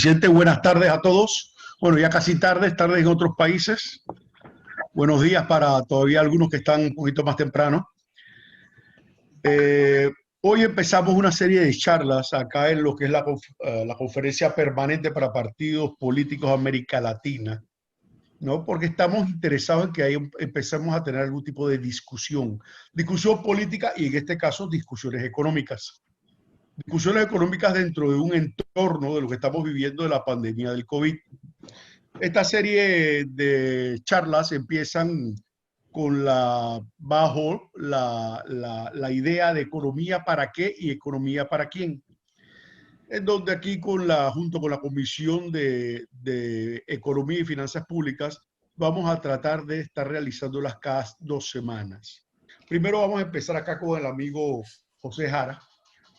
Vicente, buenas tardes a todos. Bueno, ya casi tardes en otros países. Buenos días para todavía algunos que están un poquito más temprano. Eh, Hoy empezamos una serie de charlas acá en lo que es la conferencia permanente para partidos políticos de América Latina, ¿no? Porque estamos interesados en que ahí empecemos a tener algún tipo de discusión política y en este caso discusiones económicas. Discusiones económicas dentro de un entorno de lo que estamos viviendo de la pandemia del COVID. Esta serie de charlas empiezan bajo la idea de economía para qué y economía para quién. En donde aquí junto con la Comisión de Economía y Finanzas Públicas vamos a tratar de estar realizándolas cada 2 semanas. Primero vamos a empezar acá con el amigo José Jara,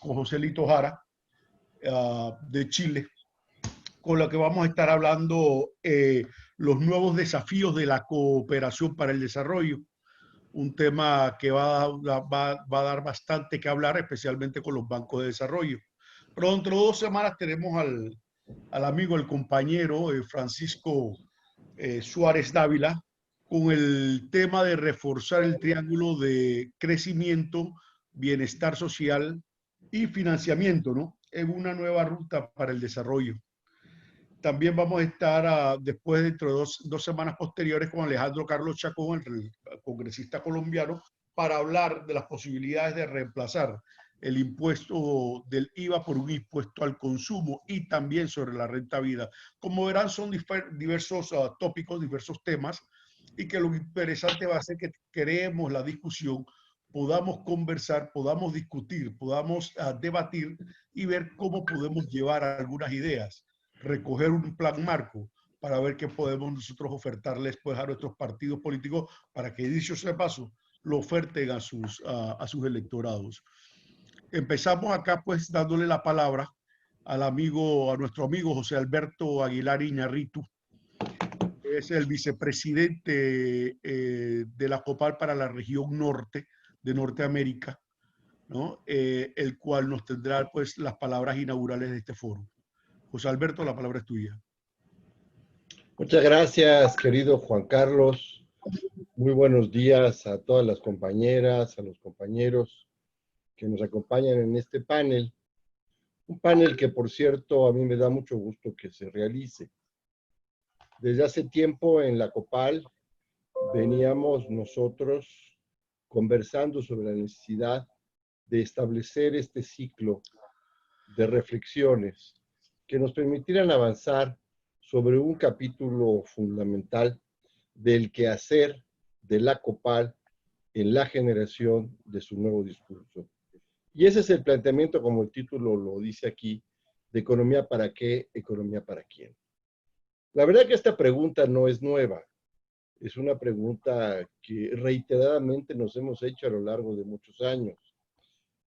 con José Lito Jara, de Chile, con la que vamos a estar hablando los nuevos desafíos de la cooperación para el desarrollo, un tema que va a dar bastante que hablar, especialmente con los bancos de desarrollo. Pero dentro de 2 semanas tenemos al amigo, el compañero Francisco Suárez Dávila, con el tema de reforzar el triángulo de crecimiento, bienestar social y financiamiento, ¿no? En una nueva ruta para el desarrollo. También vamos a estar después, dentro de dos semanas posteriores, con Alejandro Carlos Chacón, el congresista colombiano, para hablar de las posibilidades de reemplazar el impuesto del IVA por un impuesto al consumo y también sobre la renta vida. Como verán, son diversos tópicos, diversos temas, y que lo interesante va a ser que creemos la discusión, podamos conversar, podamos discutir, podamos debatir y ver cómo podemos llevar algunas ideas, recoger un plan marco para ver qué podemos nosotros ofertarles pues, a nuestros partidos políticos para que, dicho sea de paso, lo oferten a sus electorados. Empezamos acá pues dándole la palabra a nuestro amigo José Alberto Aguilar Iñárritu, que es el vicepresidente de la COPAL para la región norte de Norteamérica, ¿no? El cual nos tendrá pues las palabras inaugurales de este foro. José Alberto, la palabra es tuya. Muchas gracias, querido Juan Carlos. Muy buenos días a todas las compañeras, a los compañeros que nos acompañan en este panel. Un panel que, por cierto, a mí me da mucho gusto que se realice. Desde hace tiempo en la COPAL veníamos nosotros conversando sobre la necesidad de establecer este ciclo de reflexiones que nos permitieran avanzar sobre un capítulo fundamental del quehacer de la COPAL en la generación de su nuevo discurso. Y ese es el planteamiento, como el título lo dice aquí, de economía para qué, economía para quién. La verdad que esta pregunta no es nueva, es una pregunta que reiteradamente nos hemos hecho a lo largo de muchos años.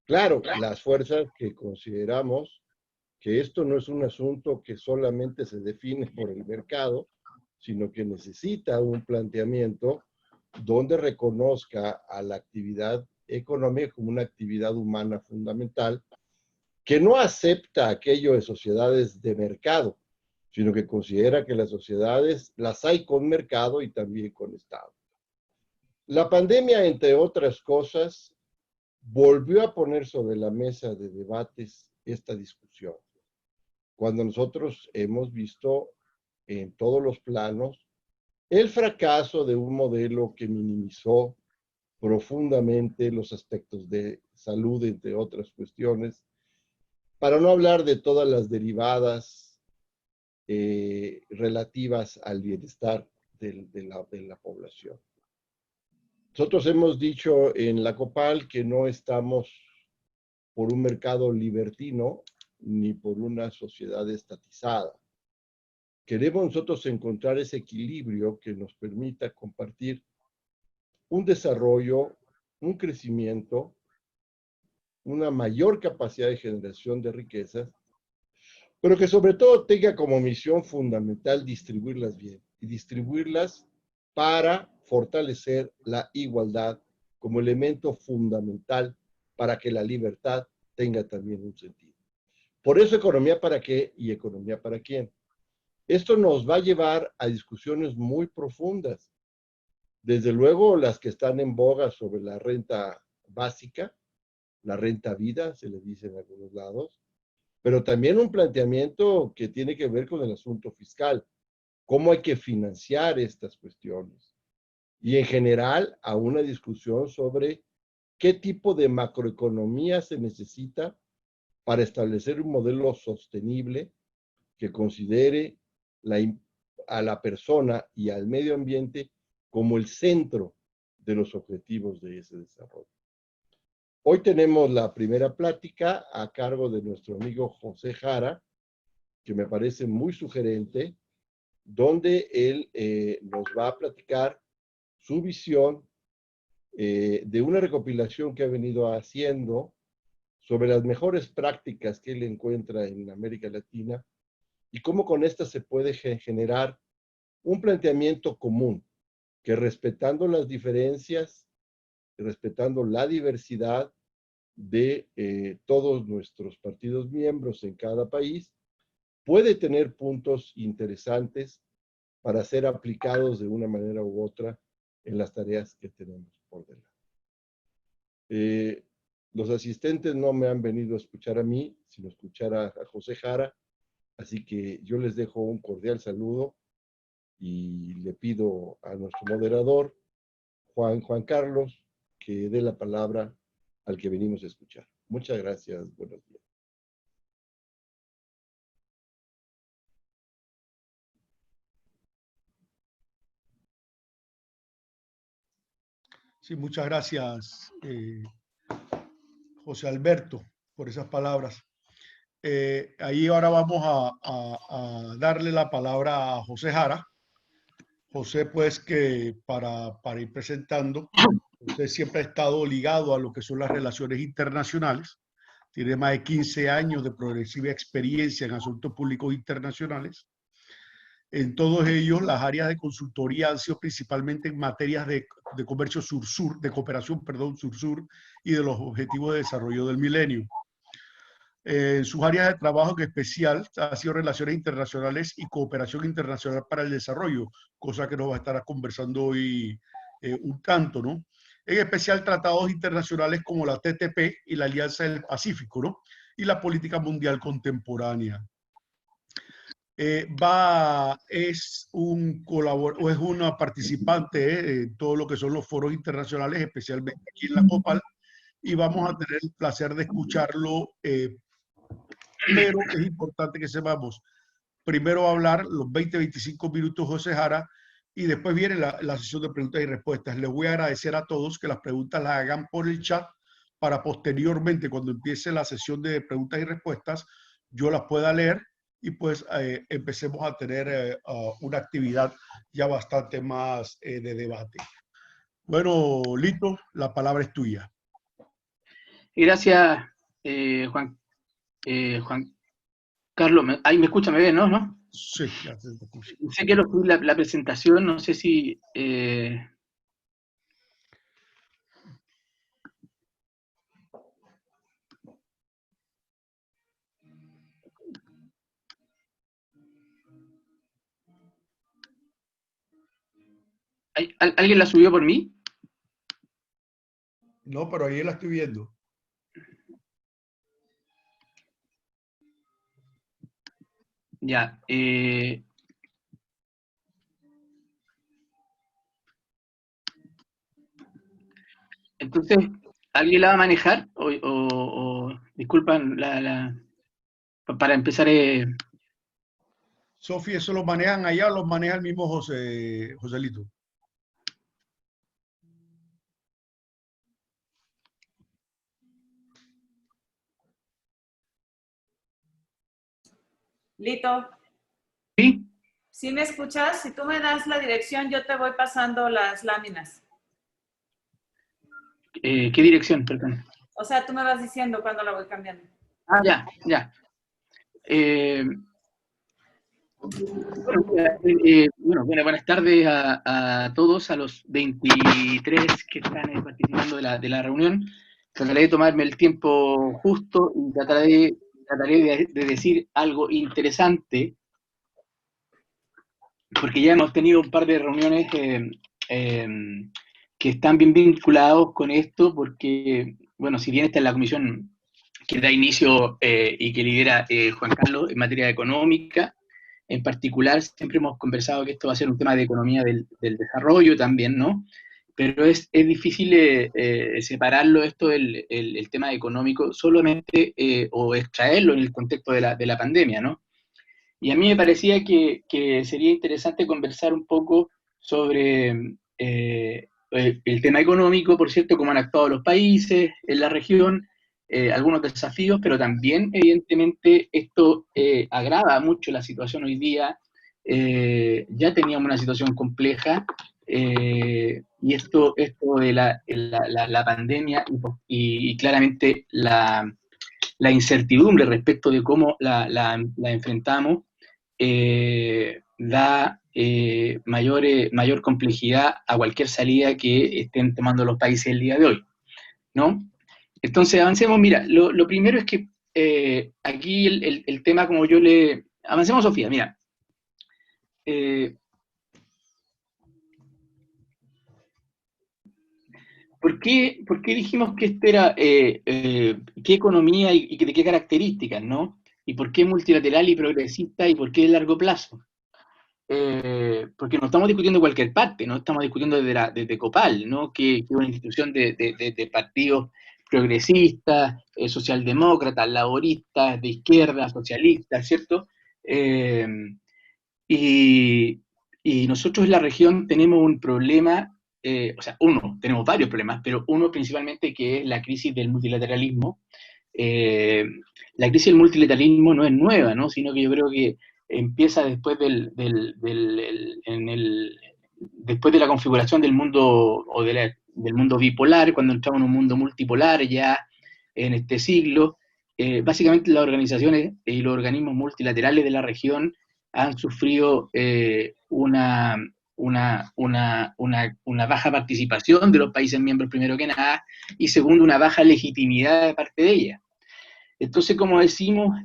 Claro, las fuerzas que consideramos que esto no es un asunto que solamente se define por el mercado, sino que necesita un planteamiento donde reconozca a la actividad económica como una actividad humana fundamental, que no acepta aquello de sociedades de mercado, sino que considera que las sociedades las hay con mercado y también con Estado. La pandemia, entre otras cosas, volvió a poner sobre la mesa de debates esta discusión. Cuando nosotros hemos visto en todos los planos el fracaso de un modelo que minimizó profundamente los aspectos de salud, entre otras cuestiones, para no hablar de todas las derivadas relativas al bienestar de la población. Nosotros hemos dicho en la COPAL que no estamos por un mercado libertino ni por una sociedad estatizada. Queremos nosotros encontrar ese equilibrio que nos permita compartir un desarrollo, un crecimiento, una mayor capacidad de generación de riquezas, pero que sobre todo tenga como misión fundamental distribuirlas bien y distribuirlas para fortalecer la igualdad como elemento fundamental para que la libertad tenga también un sentido. Por eso economía para qué y economía para quién. Esto nos va a llevar a discusiones muy profundas. Desde luego las que están en boga sobre la renta básica, la renta vida, se le dice en algunos lados, pero también un planteamiento que tiene que ver con el asunto fiscal, cómo hay que financiar estas cuestiones. Y en general a una discusión sobre qué tipo de macroeconomía se necesita para establecer un modelo sostenible que considere a la persona y al medio ambiente como el centro de los objetivos de ese desarrollo. Hoy tenemos la primera plática a cargo de nuestro amigo José Jara, que me parece muy sugerente, donde él nos va a platicar su visión de una recopilación que ha venido haciendo sobre las mejores prácticas que él encuentra en América Latina y cómo con estas se puede generar un planteamiento común que respetando las diferencias, respetando la diversidad de todos nuestros partidos miembros en cada país, puede tener puntos interesantes para ser aplicados de una manera u otra en las tareas que tenemos por delante. Los asistentes no me han venido a escuchar a mí, sino a escuchar a José Jara, así que yo les dejo un cordial saludo y le pido a nuestro moderador, Juan Carlos, que dé la palabra al que venimos a escuchar. Muchas gracias, buenos días. Sí, muchas gracias, José Alberto, por esas palabras. Ahí ahora vamos a darle la palabra a José Jara. José, pues que para ir presentando, José siempre ha estado ligado a lo que son las relaciones internacionales. Tiene más de 15 años de progresiva experiencia en asuntos públicos internacionales. En todos ellos, las áreas de consultoría han sido principalmente en materias de comercio sur-sur, de cooperación, perdón, sur-sur, y de los objetivos de desarrollo del milenio. Sus áreas de trabajo en especial han sido relaciones internacionales y cooperación internacional para el desarrollo, cosa que nos va a estar conversando hoy un tanto, ¿no? En especial tratados internacionales como la TTP y la Alianza del Pacífico, ¿no? Y la política mundial contemporánea. Es una participante en todo lo que son los foros internacionales, especialmente aquí en la COPAL, y vamos a tener el placer de escucharlo, pero es importante que sepamos, primero va a hablar los 20-25 minutos José Jara, y después viene la sesión de preguntas y respuestas. Les voy a agradecer a todos que las preguntas las hagan por el chat, para posteriormente, cuando empiece la sesión de preguntas y respuestas, yo las pueda leer y pues empecemos a tener una actividad ya bastante más de debate. Bueno, Lito, la palabra es tuya. Gracias, Juan Carlos. Ahí me escucha, me ve, ¿no? Sí, ya te escucho. Sé que la presentación, no sé si... ¿Alguien la subió por mí? No, pero ahí la estoy viendo. Ya. Entonces, ¿alguien la va a manejar? Disculpan, para empezar... Sofi, ¿eso lo manejan allá o lo maneja el mismo Joselito? Lito. ¿Sí? ¿Sí me escuchas? Si tú me das la dirección, yo te voy pasando las láminas. ¿Qué dirección? Perdón. O sea, tú me vas diciendo cuándo la voy cambiando. Ah, ya. Buenas tardes a todos, a los 23 que están participando de la reunión. Trataré de tomarme el tiempo justo y trataré trataré de decir algo interesante, porque ya hemos tenido un par de reuniones que están bien vinculados con esto, porque, bueno, si bien esta es la comisión que da inicio y que lidera Juan Carlos en materia económica, en particular siempre hemos conversado que esto va a ser un tema de economía del desarrollo también, ¿no? Pero es difícil separarlo esto el tema económico solamente o extraerlo en el contexto de la pandemia, ¿no? Y a mí me parecía que sería interesante conversar un poco sobre el tema económico, por cierto, cómo han actuado los países en la región, algunos desafíos, pero también, evidentemente, esto agrava mucho la situación hoy día. Ya teníamos una situación compleja, y esto de la pandemia y claramente la incertidumbre respecto de cómo la enfrentamos, da mayor complejidad a cualquier salida que estén tomando los países el día de hoy, ¿no? Entonces, avancemos. Mira, lo primero es que aquí el tema, como yo le... Avancemos, Sofía, mira. ¿Por qué dijimos que este era, qué economía y de qué características, ¿no? ¿Y por qué multilateral y progresista y por qué de largo plazo? Porque no estamos discutiendo cualquier parte, no estamos discutiendo desde Copal, ¿no? Que es una institución de partidos progresistas, socialdemócratas, laboristas, de izquierda, socialistas, ¿cierto? Eh, y, y nosotros en la región tenemos un problema, o sea, tenemos varios problemas, pero uno principalmente que es la crisis del multilateralismo. Eh, la crisis del multilateralismo no es nueva, ¿no? Sino que yo creo que empieza después después de la configuración del mundo o del mundo bipolar, cuando entramos en un mundo multipolar ya en este siglo. Básicamente las organizaciones y los organismos multilaterales de la región han sufrido una baja participación de los países miembros, primero que nada, y segundo, una baja legitimidad de parte de ellas. Entonces, como decimos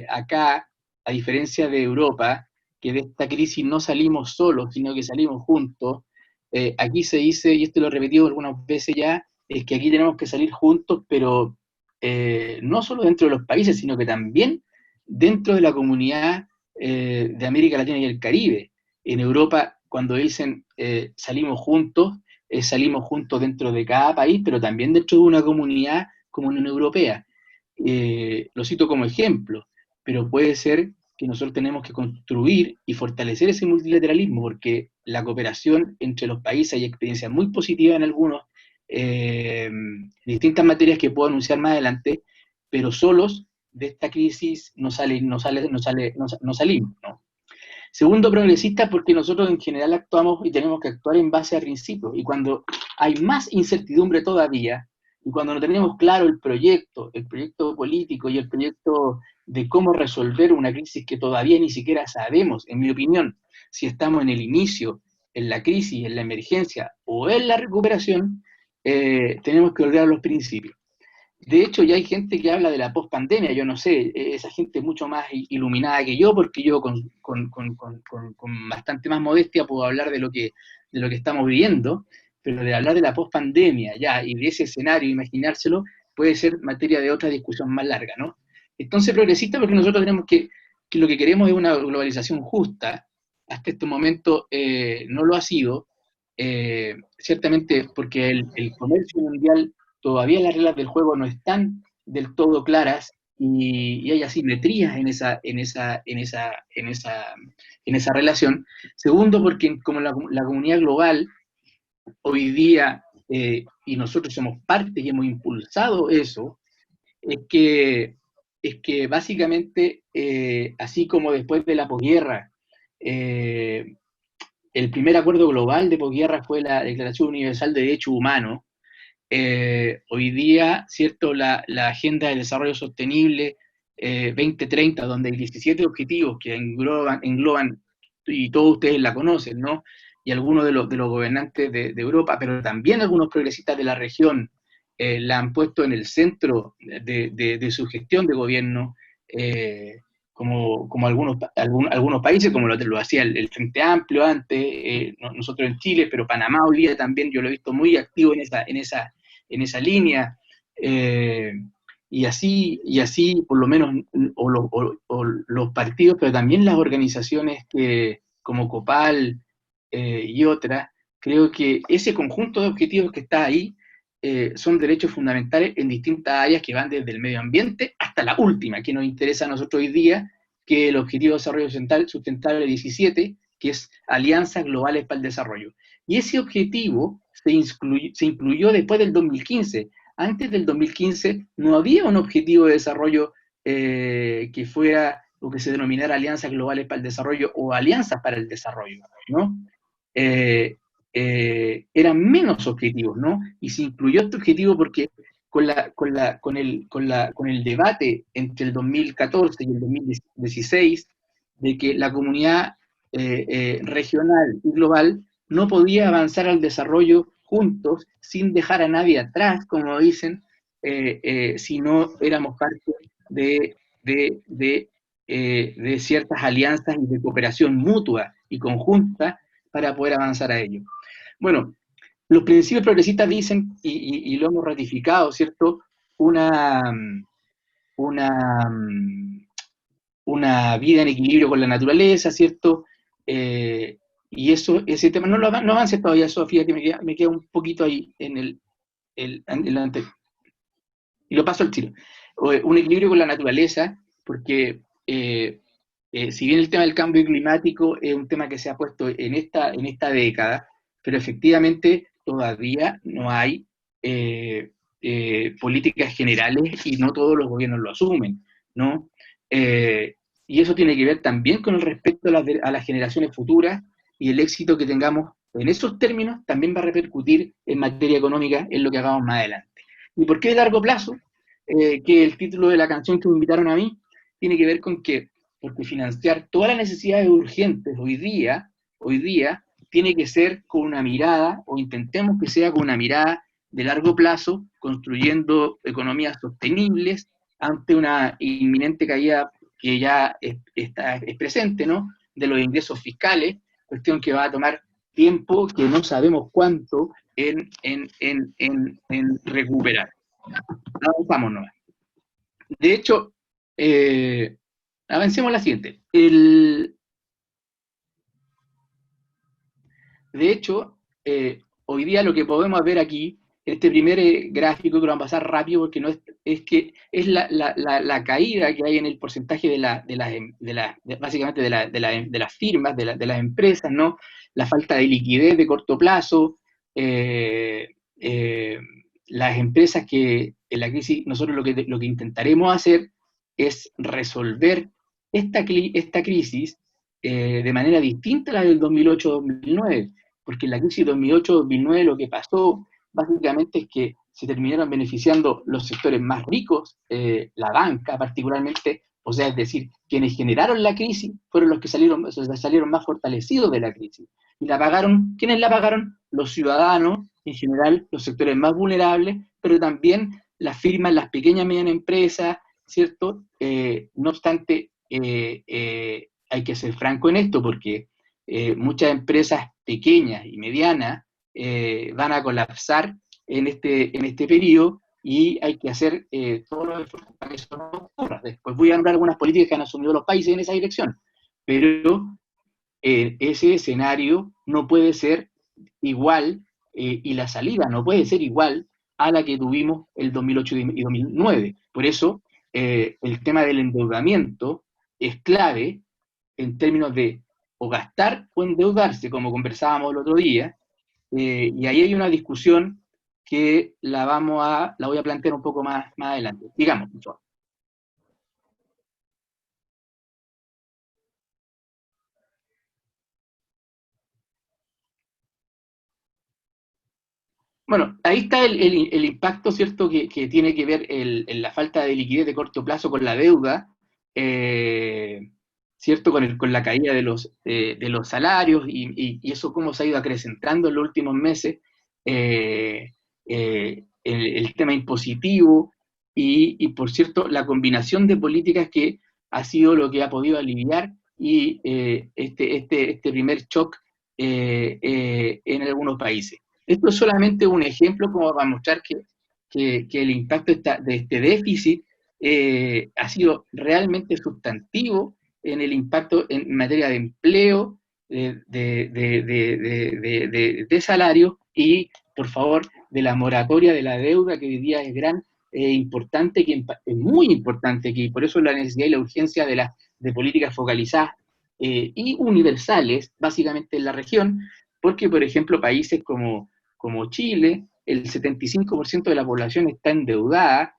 acá, a diferencia de Europa, que de esta crisis no salimos solos, sino que salimos juntos, aquí se dice, y esto lo he repetido algunas veces ya, es que aquí tenemos que salir juntos, pero no solo dentro de los países, sino que también dentro de la comunidad de América Latina y el Caribe. En Europa, cuando dicen salimos juntos dentro de cada país, pero también dentro de una comunidad como Unión Europea. Lo cito como ejemplo, pero puede ser que nosotros tenemos que construir y fortalecer ese multilateralismo, porque la cooperación entre los países hay experiencias muy positivas en algunos, distintas materias que puedo anunciar más adelante, pero solos de esta crisis no salimos, ¿no? Segundo, progresista, porque nosotros en general actuamos y tenemos que actuar en base a principios, y cuando hay más incertidumbre todavía, y cuando no tenemos claro el proyecto político y el proyecto de cómo resolver una crisis que todavía ni siquiera sabemos, en mi opinión, si estamos en el inicio, en la crisis, en la emergencia o en la recuperación, tenemos que volver a los principios. De hecho, ya hay gente que habla de la pospandemia, yo no sé, esa gente mucho más iluminada que yo, porque yo con bastante más modestia puedo hablar de lo que estamos viviendo, pero de hablar de la pospandemia ya y de ese escenario, imaginárselo, puede ser materia de otra discusión más larga, ¿no? Entonces, progresista, porque nosotros tenemos que lo que queremos es una globalización justa. Hasta este momento no lo ha sido, ciertamente porque el comercio mundial, todavía las reglas del juego no están del todo claras y hay asimetrías en esa relación. Segundo, porque como la comunidad global hoy día, y nosotros somos parte y hemos impulsado eso, es que básicamente, así como después de la posguerra, el primer acuerdo global de posguerra fue la Declaración Universal de Derechos Humanos. Hoy día, ¿cierto? La Agenda de Desarrollo Sostenible 2030, donde hay 17 objetivos que engloban, y todos ustedes la conocen, ¿no? Y algunos de los gobernantes de Europa, pero también algunos progresistas de la región, la han puesto en el centro de su gestión de gobierno, como algunos países, como lo hacía el Frente Amplio antes, nosotros en Chile, pero Panamá hoy día también yo lo he visto muy activo en esa línea, y así por lo menos, o los partidos, pero también las organizaciones como COPAL y otras, creo que ese conjunto de objetivos que está ahí son derechos fundamentales en distintas áreas que van desde el medio ambiente hasta la última, que nos interesa a nosotros hoy día, que es el Objetivo de Desarrollo Sustentable 17, que es Alianzas Globales para el Desarrollo. Y ese objetivo se incluyó después del 2015. Antes del 2015 no había un objetivo de desarrollo que fuera lo que se denominara Alianzas Globales para el Desarrollo o Alianzas para el Desarrollo, ¿no? Eran menos objetivos, ¿no? Y se incluyó este objetivo porque con el debate entre el 2014 y el 2016 de que la comunidad regional y global no podía avanzar al desarrollo juntos sin dejar a nadie atrás, como dicen, si no éramos parte de ciertas alianzas y de cooperación mutua y conjunta para poder avanzar a ello. Bueno, los principios progresistas dicen, y lo hemos ratificado, ¿cierto?, una vida en equilibrio con la naturaleza, ¿cierto? Y ese tema, no avance todavía, Sofía, que me queda un poquito ahí en el anterior. Y lo paso al tiro. Un equilibrio con la naturaleza, porque si bien el tema del cambio climático es un tema que se ha puesto en esta década, pero efectivamente todavía no hay políticas generales y no todos los gobiernos lo asumen, ¿no? Y eso tiene que ver también con el respeto a las generaciones futuras, y el éxito que tengamos en esos términos también va a repercutir en materia económica en lo que hagamos más adelante. ¿Y por qué de largo plazo? Que el título de la canción que me invitaron a mí tiene que ver con que, porque financiar todas las necesidades urgentes hoy día tiene que ser con una mirada, o intentemos que sea con una mirada de largo plazo, construyendo economías sostenibles ante una inminente caída que ya es presente, ¿no?, de los ingresos fiscales, cuestión que va a tomar tiempo, que no sabemos cuánto en recuperar. Avanzamos nomás. De hecho, avancemos a la siguiente. De hecho, hoy día lo que podemos ver aquí, este primer gráfico, que lo vamos a pasar rápido porque no es que es la caída que hay en el porcentaje básicamente de las firmas, de las empresas, ¿no? La falta de liquidez de corto plazo, las empresas que en la crisis, nosotros lo que intentaremos hacer es resolver esta crisis de manera distinta a la del 2008-2009, porque en la crisis 2008-2009 lo que pasó básicamente es que se terminaron beneficiando los sectores más ricos, la banca particularmente, o sea, es decir, quienes generaron la crisis fueron los que salieron más fortalecidos de la crisis. ¿Y la pagaron? ¿Quiénes la pagaron? Los ciudadanos, en general, los sectores más vulnerables, pero también las firmas, las pequeñas y medianas empresas, ¿cierto? No obstante, hay que ser franco en esto, porque muchas empresas pequeñas y medianas van a colapsar en este periodo, y hay que hacer todos los esfuerzos para que eso no ocurra. Después voy a nombrar algunas políticas que han asumido los países en esa dirección, pero ese escenario no puede ser igual, y la salida no puede ser igual a la que tuvimos el 2008 y 2009. Por eso, el tema del endeudamiento es clave en términos de o gastar o endeudarse, como conversábamos el otro día, y ahí hay una discusión que la voy a plantear un poco más adelante. Digamos, por favor. Bueno, ahí está el impacto, ¿cierto?, que tiene que ver la falta de liquidez de corto plazo con la deuda, ¿cierto?, con la caída de los salarios, y eso cómo se ha ido acrecentando en los últimos meses, el tema impositivo y, por cierto, la combinación de políticas que ha sido lo que ha podido aliviar y este primer shock en algunos países. Esto es solamente un ejemplo como para mostrar que el impacto de este déficit ha sido realmente sustantivo en el impacto en materia de empleo, de salario y, por favor, de la moratoria de la deuda, que hoy día es importante, que es muy importante, que por eso la necesidad y la urgencia de políticas focalizadas y universales, básicamente en la región, porque, por ejemplo, países como Chile, el 75% de la población está endeudada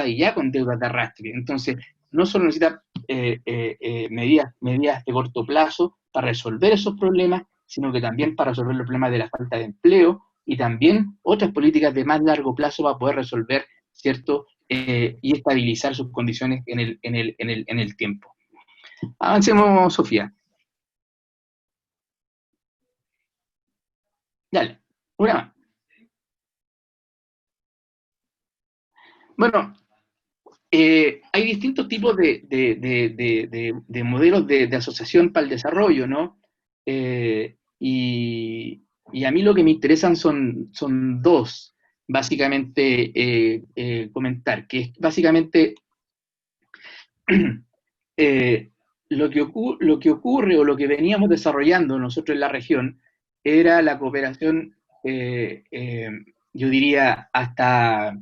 y ya con deudas de arrastre. Entonces, no solo necesita medidas de corto plazo para resolver esos problemas, sino que también para resolver los problemas de la falta de empleo y también otras políticas de más largo plazo para poder resolver, ¿cierto? Y estabilizar sus condiciones en el tiempo. Avancemos, Sofía. Dale, una más. Bueno, hay distintos tipos de modelos de asociación para el desarrollo, ¿no? Y a mí lo que me interesan son dos, básicamente, comentar, que es básicamente lo que ocurre o lo que veníamos desarrollando nosotros en la región era la cooperación, yo diría, hasta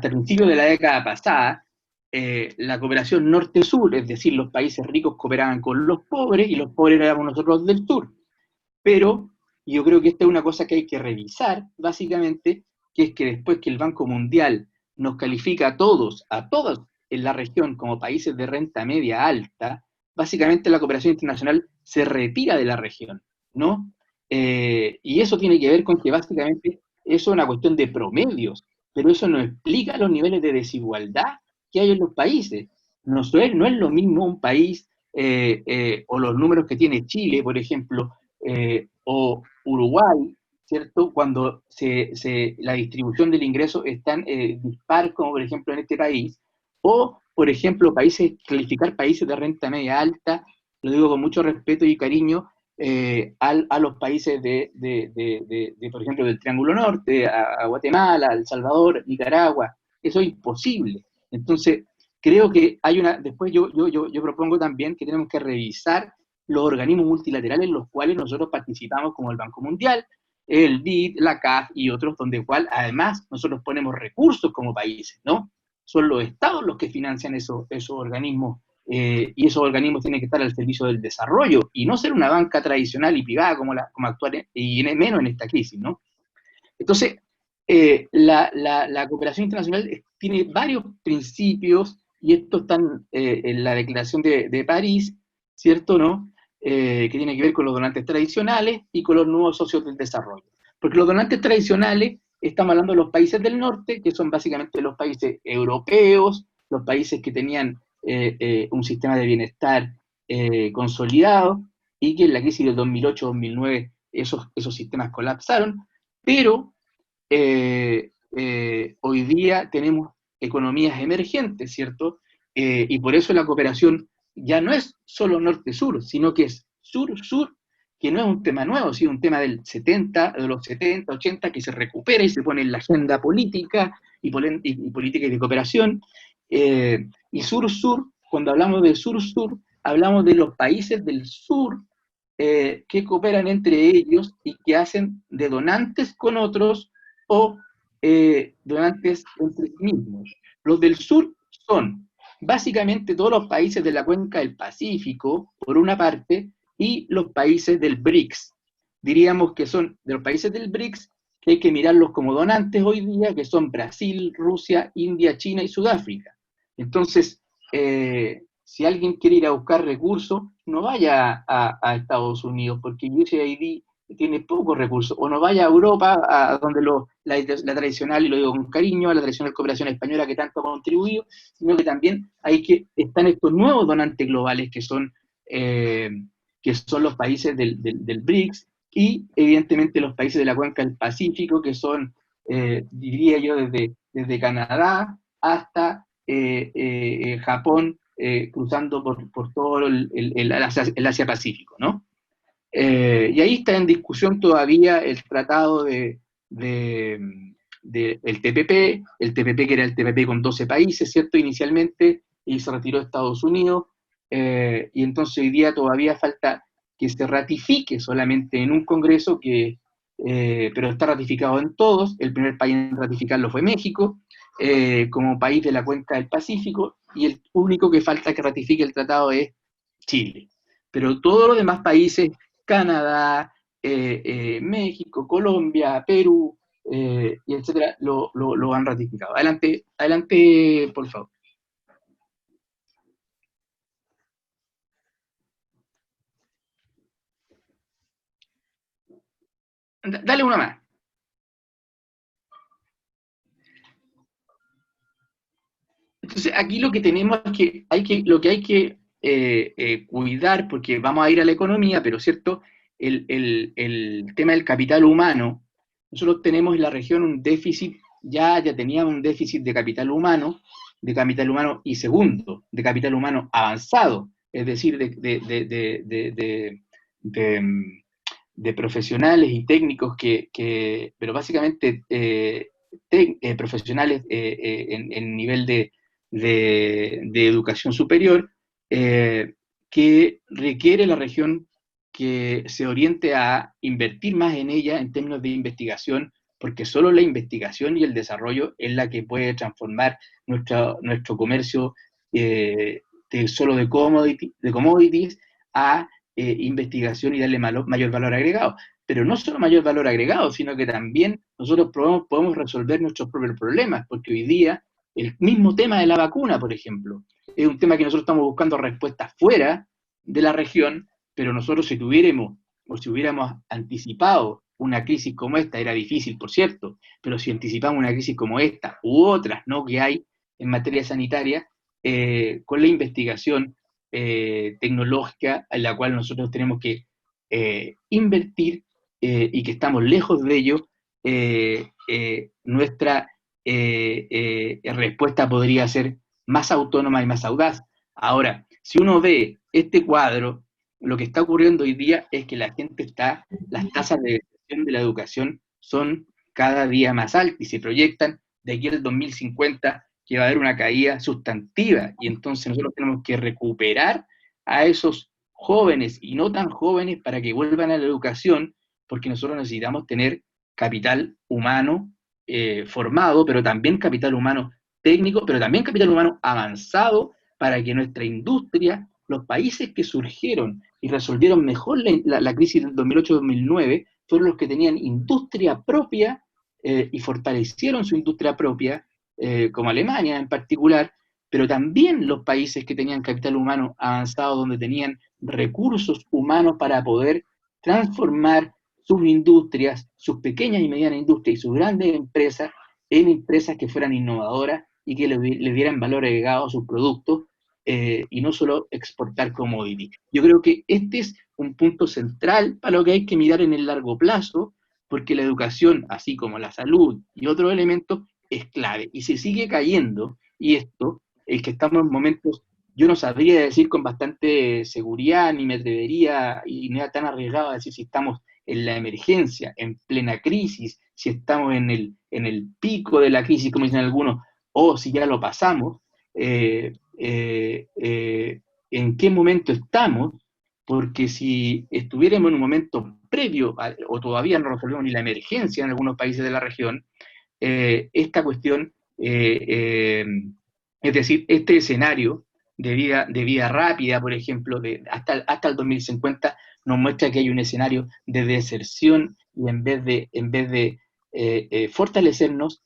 el principio de la década pasada, la cooperación norte-sur, es decir, los países ricos cooperaban con los pobres y los pobres éramos nosotros del sur. Pero yo creo que esta es una cosa que hay que revisar, básicamente, que es que después que el Banco Mundial nos califica a todos en la región como países de renta media alta, básicamente la cooperación internacional se retira de la región, ¿no? Y eso tiene que ver con que básicamente eso es una cuestión de promedios, pero eso no explica los niveles de desigualdad que hay en los países. No es lo mismo un país o los números que tiene Chile, por ejemplo, o Uruguay, ¿cierto? Cuando la distribución del ingreso es tan dispar como, por ejemplo, en este país, o, por ejemplo, calificar países de renta media alta, lo digo con mucho respeto y cariño, a los países por ejemplo, del Triángulo Norte, a Guatemala, a El Salvador, Nicaragua. Eso es imposible. Entonces, creo que después yo propongo también que tenemos que revisar los organismos multilaterales en los cuales nosotros participamos, como el Banco Mundial, el BID, la CAF y otros, donde además nosotros ponemos recursos como países, ¿no? Son los estados los que financian esos organismos, y esos organismos tienen que estar al servicio del desarrollo y no ser una banca tradicional y privada como actual, y menos en esta crisis, ¿no? Entonces, la cooperación internacional tiene varios principios, y estos están en la Declaración de París, ¿cierto, no? Que tiene que ver con los donantes tradicionales y con los nuevos socios del desarrollo. Porque los donantes tradicionales, estamos hablando de los países del norte, que son básicamente los países europeos, los países que tenían un sistema de bienestar consolidado, y que en la crisis del 2008-2009 esos sistemas colapsaron, pero hoy día tenemos economías emergentes, ¿cierto? Y por eso la cooperación ya no es solo norte-sur, sino que es sur-sur, que no es un tema nuevo, sino un tema de los 70, 80, que se recupera y se pone en la agenda política y política y de cooperación. Y sur-sur, cuando hablamos de sur-sur, hablamos de los países del sur que cooperan entre ellos y que hacen de donantes con otros o donantes entre sí mismos. Los del sur son básicamente todos los países de la cuenca del Pacífico, por una parte, y los países del BRICS. Diríamos que son de los países del BRICS que hay que mirarlos como donantes hoy día, que son Brasil, Rusia, India, China y Sudáfrica. Entonces, si alguien quiere ir a buscar recursos, no vaya a Estados Unidos, porque USAID tiene pocos recursos, o no vaya a Europa, a donde la tradicional, y lo digo con cariño, a la tradicional cooperación española que tanto ha contribuido, sino que también están estos nuevos donantes globales que son los países del BRICS, y evidentemente los países de la cuenca del Pacífico, que son diría yo desde Canadá hasta Japón, cruzando por todo el Asia-Pacífico, ¿no? Y ahí está en discusión todavía el tratado del TPP, el TPP que era el TPP con 12 países, ¿cierto? Inicialmente, y se retiró de Estados Unidos, y entonces hoy día todavía falta que se ratifique solamente en un congreso, pero está ratificado en todos. El primer país en ratificarlo fue México, como país de la cuenca del Pacífico, y el único que falta que ratifique el tratado es Chile. Pero todos los demás países, Canadá, México, Colombia, Perú, y etcétera, lo han ratificado. Adelante, adelante, por favor. Dale una más. Entonces, aquí lo que tenemos es que lo que hay que cuidar, porque vamos a ir a la economía, pero cierto, el tema del capital humano, nosotros tenemos en la región un déficit, ya teníamos un déficit de capital humano y segundo, de capital humano avanzado, es decir, de profesionales y técnicos pero básicamente profesionales en nivel de educación superior, que requiere la región que se oriente a invertir más en ella en términos de investigación, porque solo la investigación y el desarrollo es la que puede transformar nuestro comercio solo de commodities a investigación y darle mayor valor agregado. Pero no solo mayor valor agregado, sino que también nosotros podemos resolver nuestros propios problemas, porque hoy día el mismo tema de la vacuna, por ejemplo, es un tema que nosotros estamos buscando respuestas fuera de la región, pero nosotros si hubiéramos anticipado una crisis como esta, era difícil, por cierto, pero si anticipamos una crisis como esta u otras, ¿no?, que hay en materia sanitaria, con la investigación tecnológica en la cual nosotros tenemos que invertir y que estamos lejos de ello, nuestra respuesta podría ser más autónoma y más audaz. Ahora, si uno ve este cuadro, lo que está ocurriendo hoy día es que las tasas de deserción de la educación son cada día más altas y se proyectan de aquí al 2050 que va a haber una caída sustantiva, y entonces nosotros tenemos que recuperar a esos jóvenes y no tan jóvenes para que vuelvan a la educación, porque nosotros necesitamos tener capital humano formado, pero también capital humano técnico, pero también capital humano avanzado, para que nuestra industria, los países que surgieron y resolvieron mejor la crisis del 2008-2009, fueron los que tenían industria propia y fortalecieron su industria propia, como Alemania en particular, pero también los países que tenían capital humano avanzado, donde tenían recursos humanos para poder transformar sus industrias, sus pequeñas y medianas industrias y sus grandes empresas en empresas que fueran innovadoras y que le dieran valor agregado a sus productos, y no solo exportar commodity. Yo creo que este es un punto central para lo que hay que mirar en el largo plazo, porque la educación, así como la salud y otros elementos, es clave. Y se sigue cayendo, y esto es que estamos en momentos, yo no sabría decir con bastante seguridad, ni me atrevería, y no era tan arriesgado a decir si estamos en la emergencia, en plena crisis, si estamos en el pico de la crisis, como dicen algunos, o si ya lo pasamos, en qué momento estamos, porque si estuviéramos en un momento previo, o todavía no resolvemos ni la emergencia en algunos países de la región, esta cuestión, es decir, este escenario de vida rápida, por ejemplo, hasta el 2050, nos muestra que hay un escenario de deserción, y en vez de fortalecernos,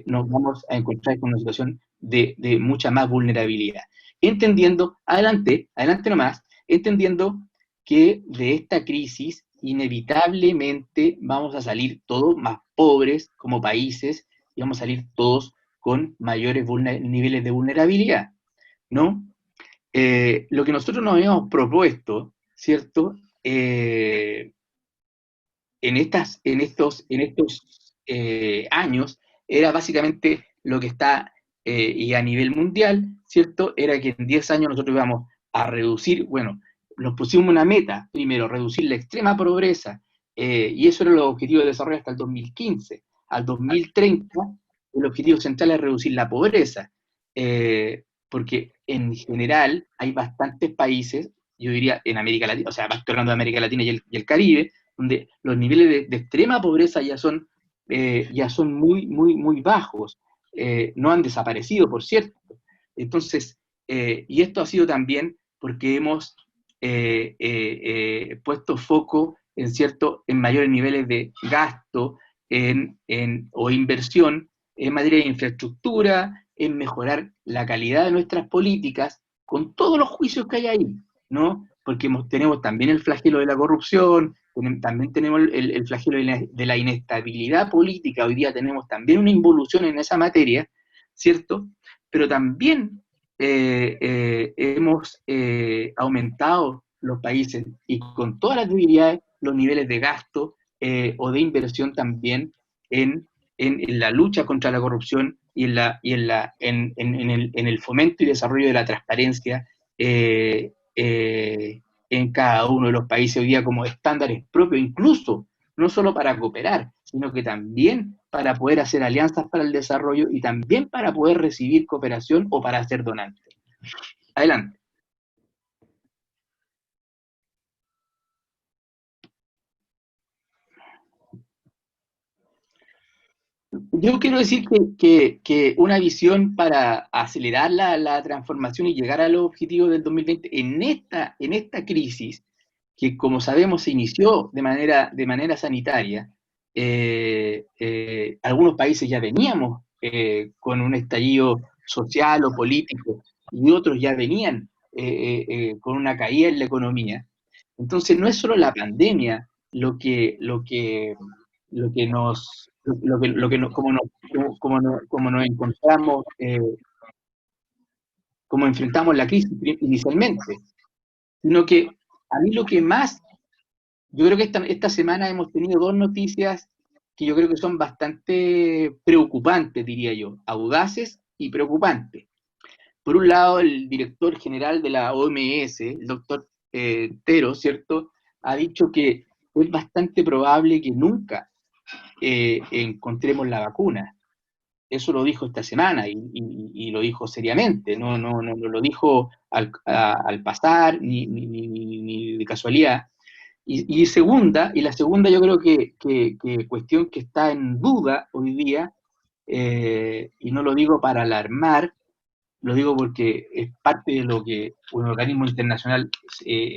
nos vamos a encontrar con una situación de mucha más vulnerabilidad. Entendiendo, adelante nomás, entendiendo que de esta crisis inevitablemente vamos a salir todos más pobres como países, y vamos a salir todos con mayores niveles de vulnerabilidad, ¿no? Lo que nosotros nos habíamos propuesto, ¿cierto? En estos años, era básicamente lo que está, y a nivel mundial, ¿cierto? Era que en 10 años nosotros íbamos a reducir, bueno, nos pusimos una meta, primero, reducir la extrema pobreza, y eso era el objetivo de desarrollo hasta el 2015. Al 2030, el objetivo central es reducir la pobreza, porque en general hay bastantes países, yo diría en América Latina, o sea, estoy hablando de América Latina y el Caribe, donde los niveles de extrema pobreza ya son muy, muy, muy bajos, no han desaparecido, por cierto. Entonces, y esto ha sido también porque hemos puesto foco en mayores niveles de gasto o inversión en materia de infraestructura, en mejorar la calidad de nuestras políticas, con todos los juicios que hay ahí, ¿no? Porque tenemos también el flagelo de la corrupción, también tenemos el flagelo de la inestabilidad política, hoy día tenemos también una involución en esa materia, ¿cierto? Pero también hemos aumentado los países, y con todas las debilidades, los niveles de gasto o de inversión también en la lucha contra la corrupción y en el fomento y desarrollo de la transparencia en cada uno de los países hoy día como estándares propios, incluso no solo para cooperar, sino que también para poder hacer alianzas para el desarrollo y también para poder recibir cooperación o para ser donante. Adelante. Yo quiero decir que una visión para acelerar la transformación y llegar a los objetivos del 2020 en esta crisis, que como sabemos se inició de manera sanitaria, algunos países ya veníamos con un estallido social o político, y otros ya venían con una caída en la economía. Entonces no es solo la pandemia lo que nos, como nos encontramos, como enfrentamos la crisis inicialmente, sino que a mí lo que más, yo creo que esta semana hemos tenido dos noticias que yo creo que son bastante preocupantes, diría yo, audaces y preocupantes. Por un lado, el director general de la OMS, el doctor Tero, ¿cierto?, ha dicho que es bastante probable que nunca encontremos la vacuna. Eso lo dijo esta semana y lo dijo seriamente, no lo dijo al pasar ni de casualidad. Y la segunda yo creo que cuestión que está en duda hoy día, y no lo digo para alarmar, lo digo porque es parte de lo que un organismo internacional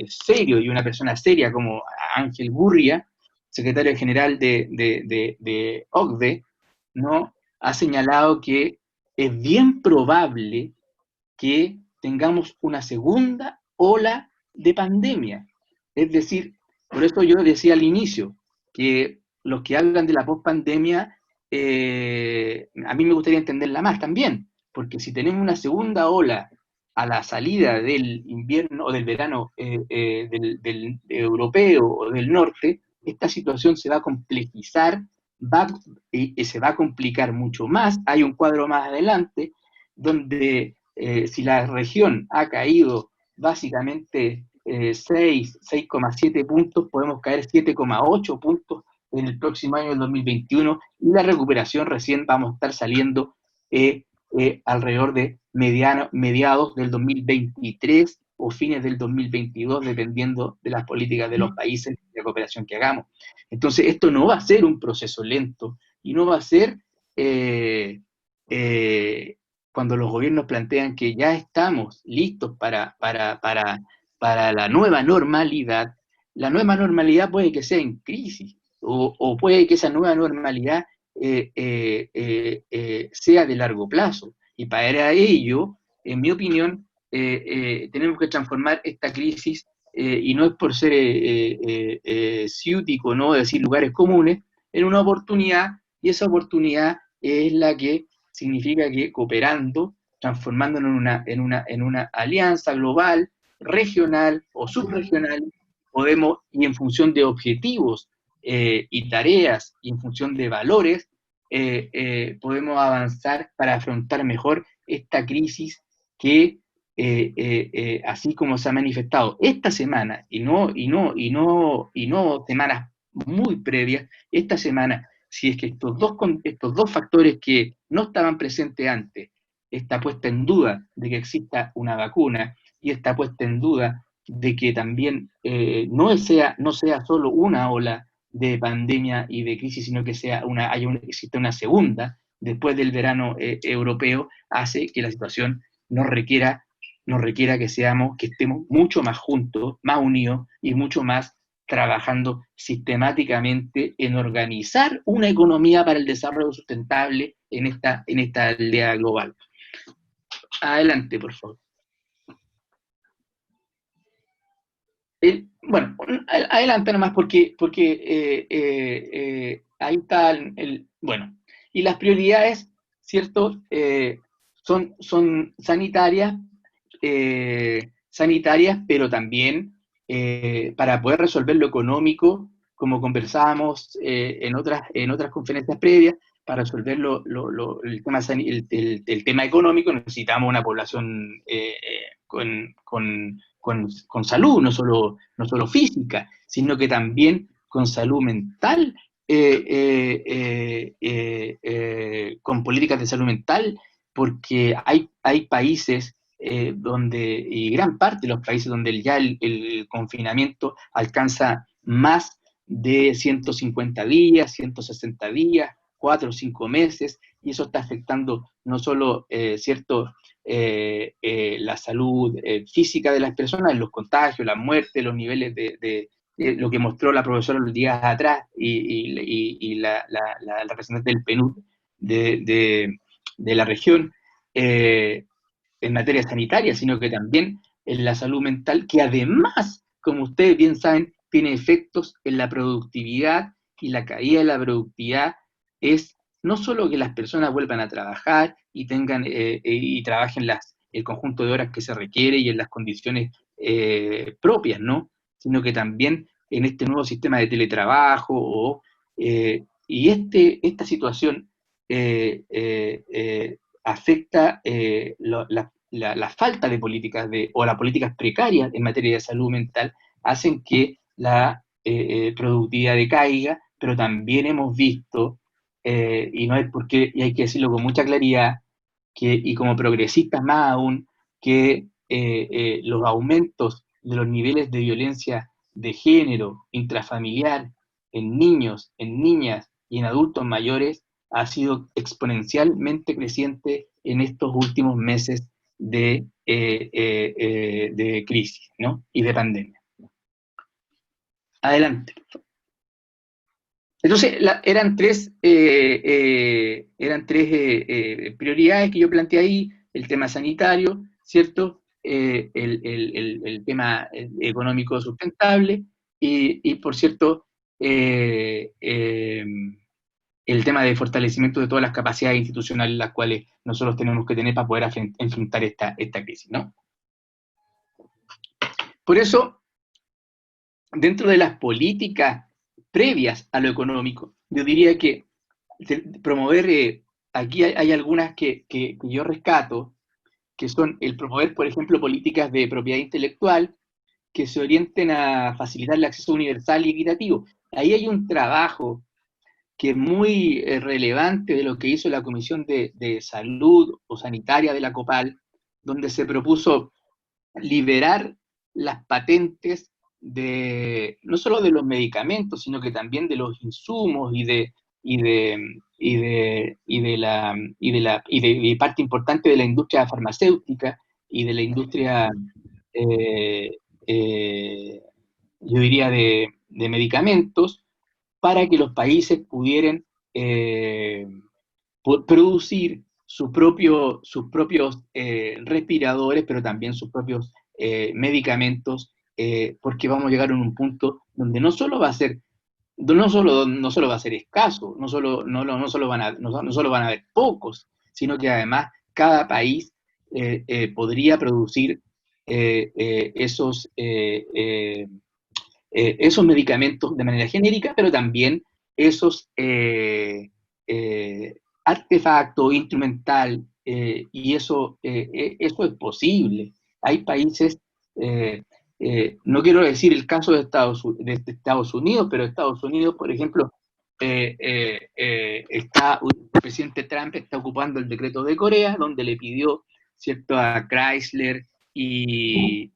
serio y una persona seria como Ángel Gurria, secretario general de OCDE, ¿no?, ha señalado que es bien probable que tengamos una segunda ola de pandemia. Es decir, por eso yo decía al inicio que los que hablan de la pospandemia, a mí me gustaría entenderla más también, porque si tenemos una segunda ola a la salida del invierno o del verano del europeo o del norte, esta situación se va a complejizar, se va a complicar mucho más. Hay un cuadro más adelante donde si la región ha caído básicamente 6,7 puntos, podemos caer 7,8 puntos en el próximo año, el 2021, y la recuperación recién vamos a estar saliendo alrededor de mediados del 2023 o fines del 2022, dependiendo de las políticas de los países de cooperación que hagamos. Entonces, esto no va a ser un proceso lento, y no va a ser cuando los gobiernos plantean que ya estamos listos para la nueva normalidad. La nueva normalidad puede que sea en crisis, o puede que esa nueva normalidad sea de largo plazo. Y para ello, en mi opinión, tenemos que transformar esta crisis, y no es por ser ciútico, ¿no?, decir lugares comunes, en una oportunidad, y esa oportunidad es la que significa que cooperando, transformándonos en una alianza global, regional o subregional, podemos, y en función de objetivos y tareas, y en función de valores, podemos avanzar para afrontar mejor esta crisis que, así como se ha manifestado esta semana, y no semanas muy previas, esta semana, si es que estos dos factores que no estaban presentes antes, está puesta en duda de que exista una vacuna, y está puesta en duda de que también no sea solo una ola de pandemia y de crisis, sino que existe una segunda después del verano europeo, hace que la situación nos requiera que estemos mucho más juntos, más unidos y mucho más trabajando sistemáticamente en organizar una economía para el desarrollo sustentable en esta aldea global. Adelante, por favor. Bueno, adelante nomás porque ahí está bueno, y las prioridades, ¿cierto? Son sanitarias, pero también para poder resolver lo económico, como conversábamos en otras conferencias previas, para resolver el tema económico necesitamos una población con salud, no solo física, sino que también con salud mental, con políticas de salud mental, porque hay países y gran parte de los países donde ya el confinamiento alcanza más de 150 días, 160 días, 4 o 5 meses, y eso está afectando no solo la salud física de las personas, los contagios, la muerte, los niveles de lo que mostró la profesora los días atrás y la representante del PNUD de la región en materia sanitaria, sino que también en la salud mental, que además, como ustedes bien saben, tiene efectos en la productividad, y la caída de la productividad es no solo que las personas vuelvan a trabajar y trabajen el conjunto de horas que se requiere y en las condiciones propias, ¿no? Sino que también en este nuevo sistema de teletrabajo, y esta situación afecta la falta de políticas o las políticas precarias en materia de salud mental, hacen que la productividad decaiga, pero también hemos visto, y hay que decirlo con mucha claridad, y como progresistas más aún, que los aumentos de los niveles de violencia de género, intrafamiliar, en niños, en niñas y en adultos mayores, ha sido exponencialmente creciente en estos últimos meses de crisis, ¿no? Y de pandemia. Adelante. Entonces, eran tres prioridades que yo planteé ahí: el tema sanitario, ¿cierto? El tema económico sustentable y por cierto, el tema de fortalecimiento de todas las capacidades institucionales las cuales nosotros tenemos que tener para poder enfrentar esta crisis, ¿no? Por eso, dentro de las políticas previas a lo económico, yo diría que promover, aquí hay algunas que yo rescato, que son el promover, por ejemplo, políticas de propiedad intelectual que se orienten a facilitar el acceso universal y equitativo. Ahí hay un trabajo que es muy relevante de lo que hizo la Comisión de Salud o Sanitaria de la COPAL, donde se propuso liberar las patentes no solo de los medicamentos, sino que también de los insumos y parte importante de la industria farmacéutica y de la industria, yo diría, de medicamentos, para que los países pudieran producir sus propios respiradores, pero también sus propios medicamentos, porque vamos a llegar a un punto donde no solo va a ser escaso, no solo van a haber pocos, sino que además cada país podría producir esos medicamentos de manera genérica, pero también esos artefacto, instrumental, y eso es posible. Hay países, no quiero decir el caso de Estados Unidos, pero Estados Unidos, por ejemplo, el presidente Trump está ocupando el decreto de Corea, donde le pidió, ¿cierto?, a Chrysler y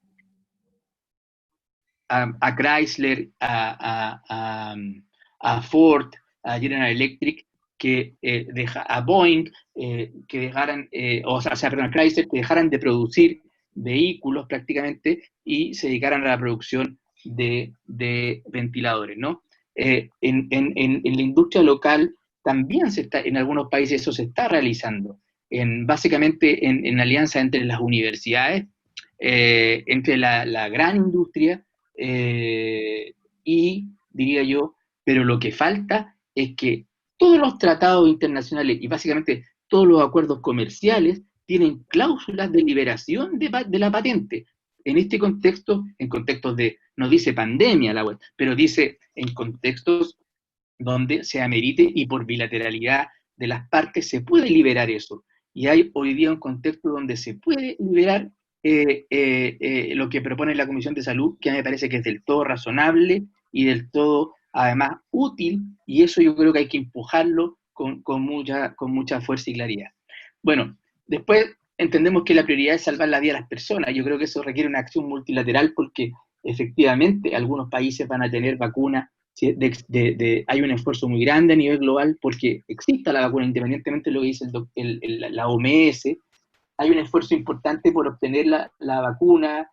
a Chrysler, a Ford, a General Electric, a Boeing, que dejaran, perdón, a Chrysler, que dejaran de producir vehículos prácticamente y se dedicaran a la producción de ventiladores, ¿no? En la industria local también en algunos países eso se está realizando, básicamente en alianza entre las universidades, entre la gran industria, y diría yo, pero lo que falta es que todos los tratados internacionales y básicamente todos los acuerdos comerciales tienen cláusulas de liberación de la patente. En este contexto, en contextos de, no dice pandemia la web, pero dice en contextos donde se amerite y por bilateralidad de las partes se puede liberar eso. Y hay hoy día un contexto donde se puede liberar lo que propone la Comisión de Salud, que a mí me parece que es del todo razonable y del todo, además, útil, y eso yo creo que hay que empujarlo con mucha fuerza y claridad. Bueno, después entendemos que la prioridad es salvar la vida de las personas. Yo creo que eso requiere una acción multilateral porque efectivamente algunos países van a tener vacunas. Hay un esfuerzo muy grande a nivel global porque exista la vacuna, independientemente de lo que dice la OMS. Hay un esfuerzo importante por obtener la vacuna,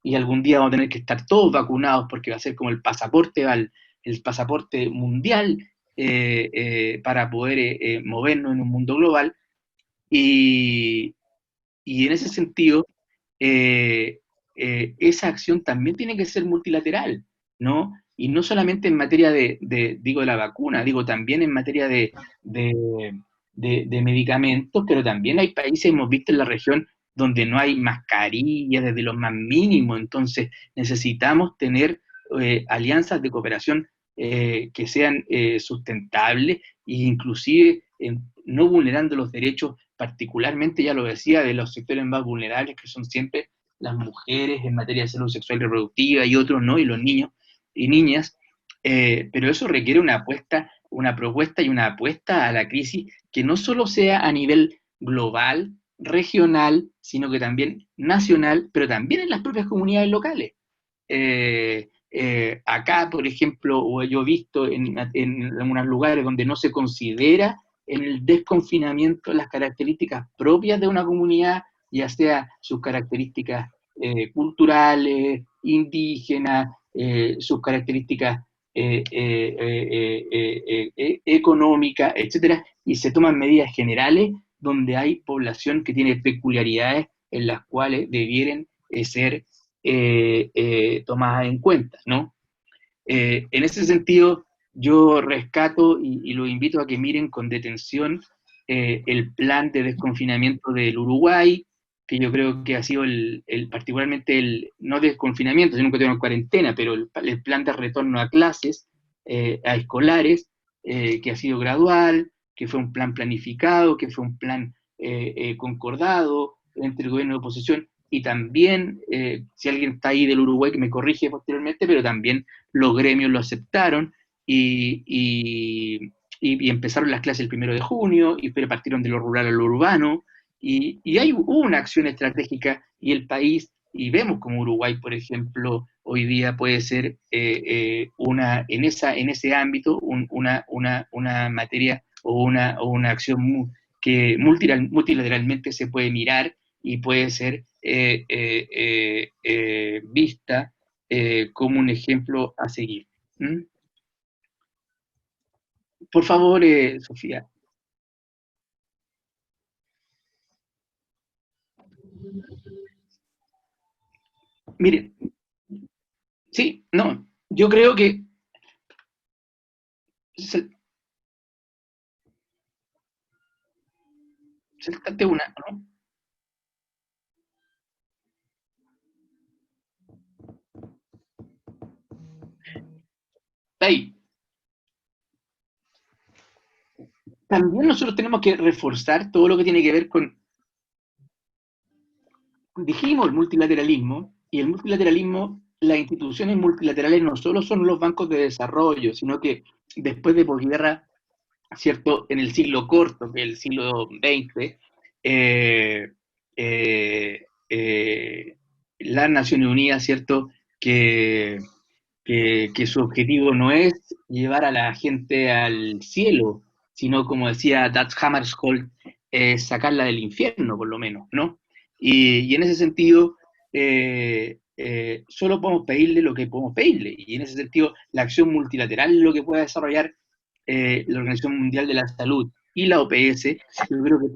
y algún día vamos a tener que estar todos vacunados porque va a ser como el pasaporte mundial, para poder movernos en un mundo global. Y en ese sentido, esa acción también tiene que ser multilateral, ¿no? Y no solamente en materia de la vacuna, digo también en materia de medicamentos, pero también hay países, hemos visto en la región, donde no hay mascarillas desde los más mínimos, entonces necesitamos tener alianzas de cooperación que sean sustentables e inclusive no vulnerando los derechos, particularmente, ya lo decía, de los sectores más vulnerables, que son siempre las mujeres en materia de salud sexual y reproductiva y otros, ¿no? Y los niños y niñas, pero eso requiere una propuesta y una apuesta a la crisis que no solo sea a nivel global, regional, sino que también nacional, pero también en las propias comunidades locales. Acá, por ejemplo, yo he visto en algunos lugares donde no se considera en el desconfinamiento las características propias de una comunidad, ya sea sus características culturales, indígenas, sus características económicas, etcétera, y se toman medidas generales donde hay población que tiene peculiaridades en las cuales debieran ser tomadas en cuenta, ¿no? En ese sentido, yo rescato y los invito a que miren con detención el plan de desconfinamiento del Uruguay, que yo creo que ha sido particularmente no desconfinamiento, sino que tenemos cuarentena, pero el plan de retorno a clases, a escolares, que ha sido gradual, que fue un plan planificado, que fue un plan concordado entre el gobierno y la oposición, y también, si alguien está ahí del Uruguay que me corrige posteriormente, pero también los gremios lo aceptaron y empezaron las clases el 1 de junio, y partieron de lo rural a lo urbano, y hubo una acción estratégica y el país, y vemos como Uruguay, por ejemplo, hoy día puede ser en ese ámbito una materia o una acción que multilateralmente se puede mirar y puede ser vista como un ejemplo a seguir. ¿Mm? Por favor, Sofía. Mire, sí, no, yo creo que saltate una, ¿no? Ahí. también nosotros tenemos que reforzar todo lo que tiene que ver con, dijimos, el multilateralismo, y el multilateralismo, las instituciones multilaterales no solo son los bancos de desarrollo, sino que después de posguerra, ¿cierto? En el siglo corto, que es el siglo XX, las Naciones Unidas, ¿cierto? Que su objetivo no es llevar a la gente al cielo, sino, como decía Dag Hammarskjöld, sacarla del infierno, por lo menos, ¿no? Y en ese sentido, solo podemos pedirle lo que podemos pedirle, y en ese sentido, la acción multilateral es lo que puede desarrollar la Organización Mundial de la Salud y la OPS. Yo creo que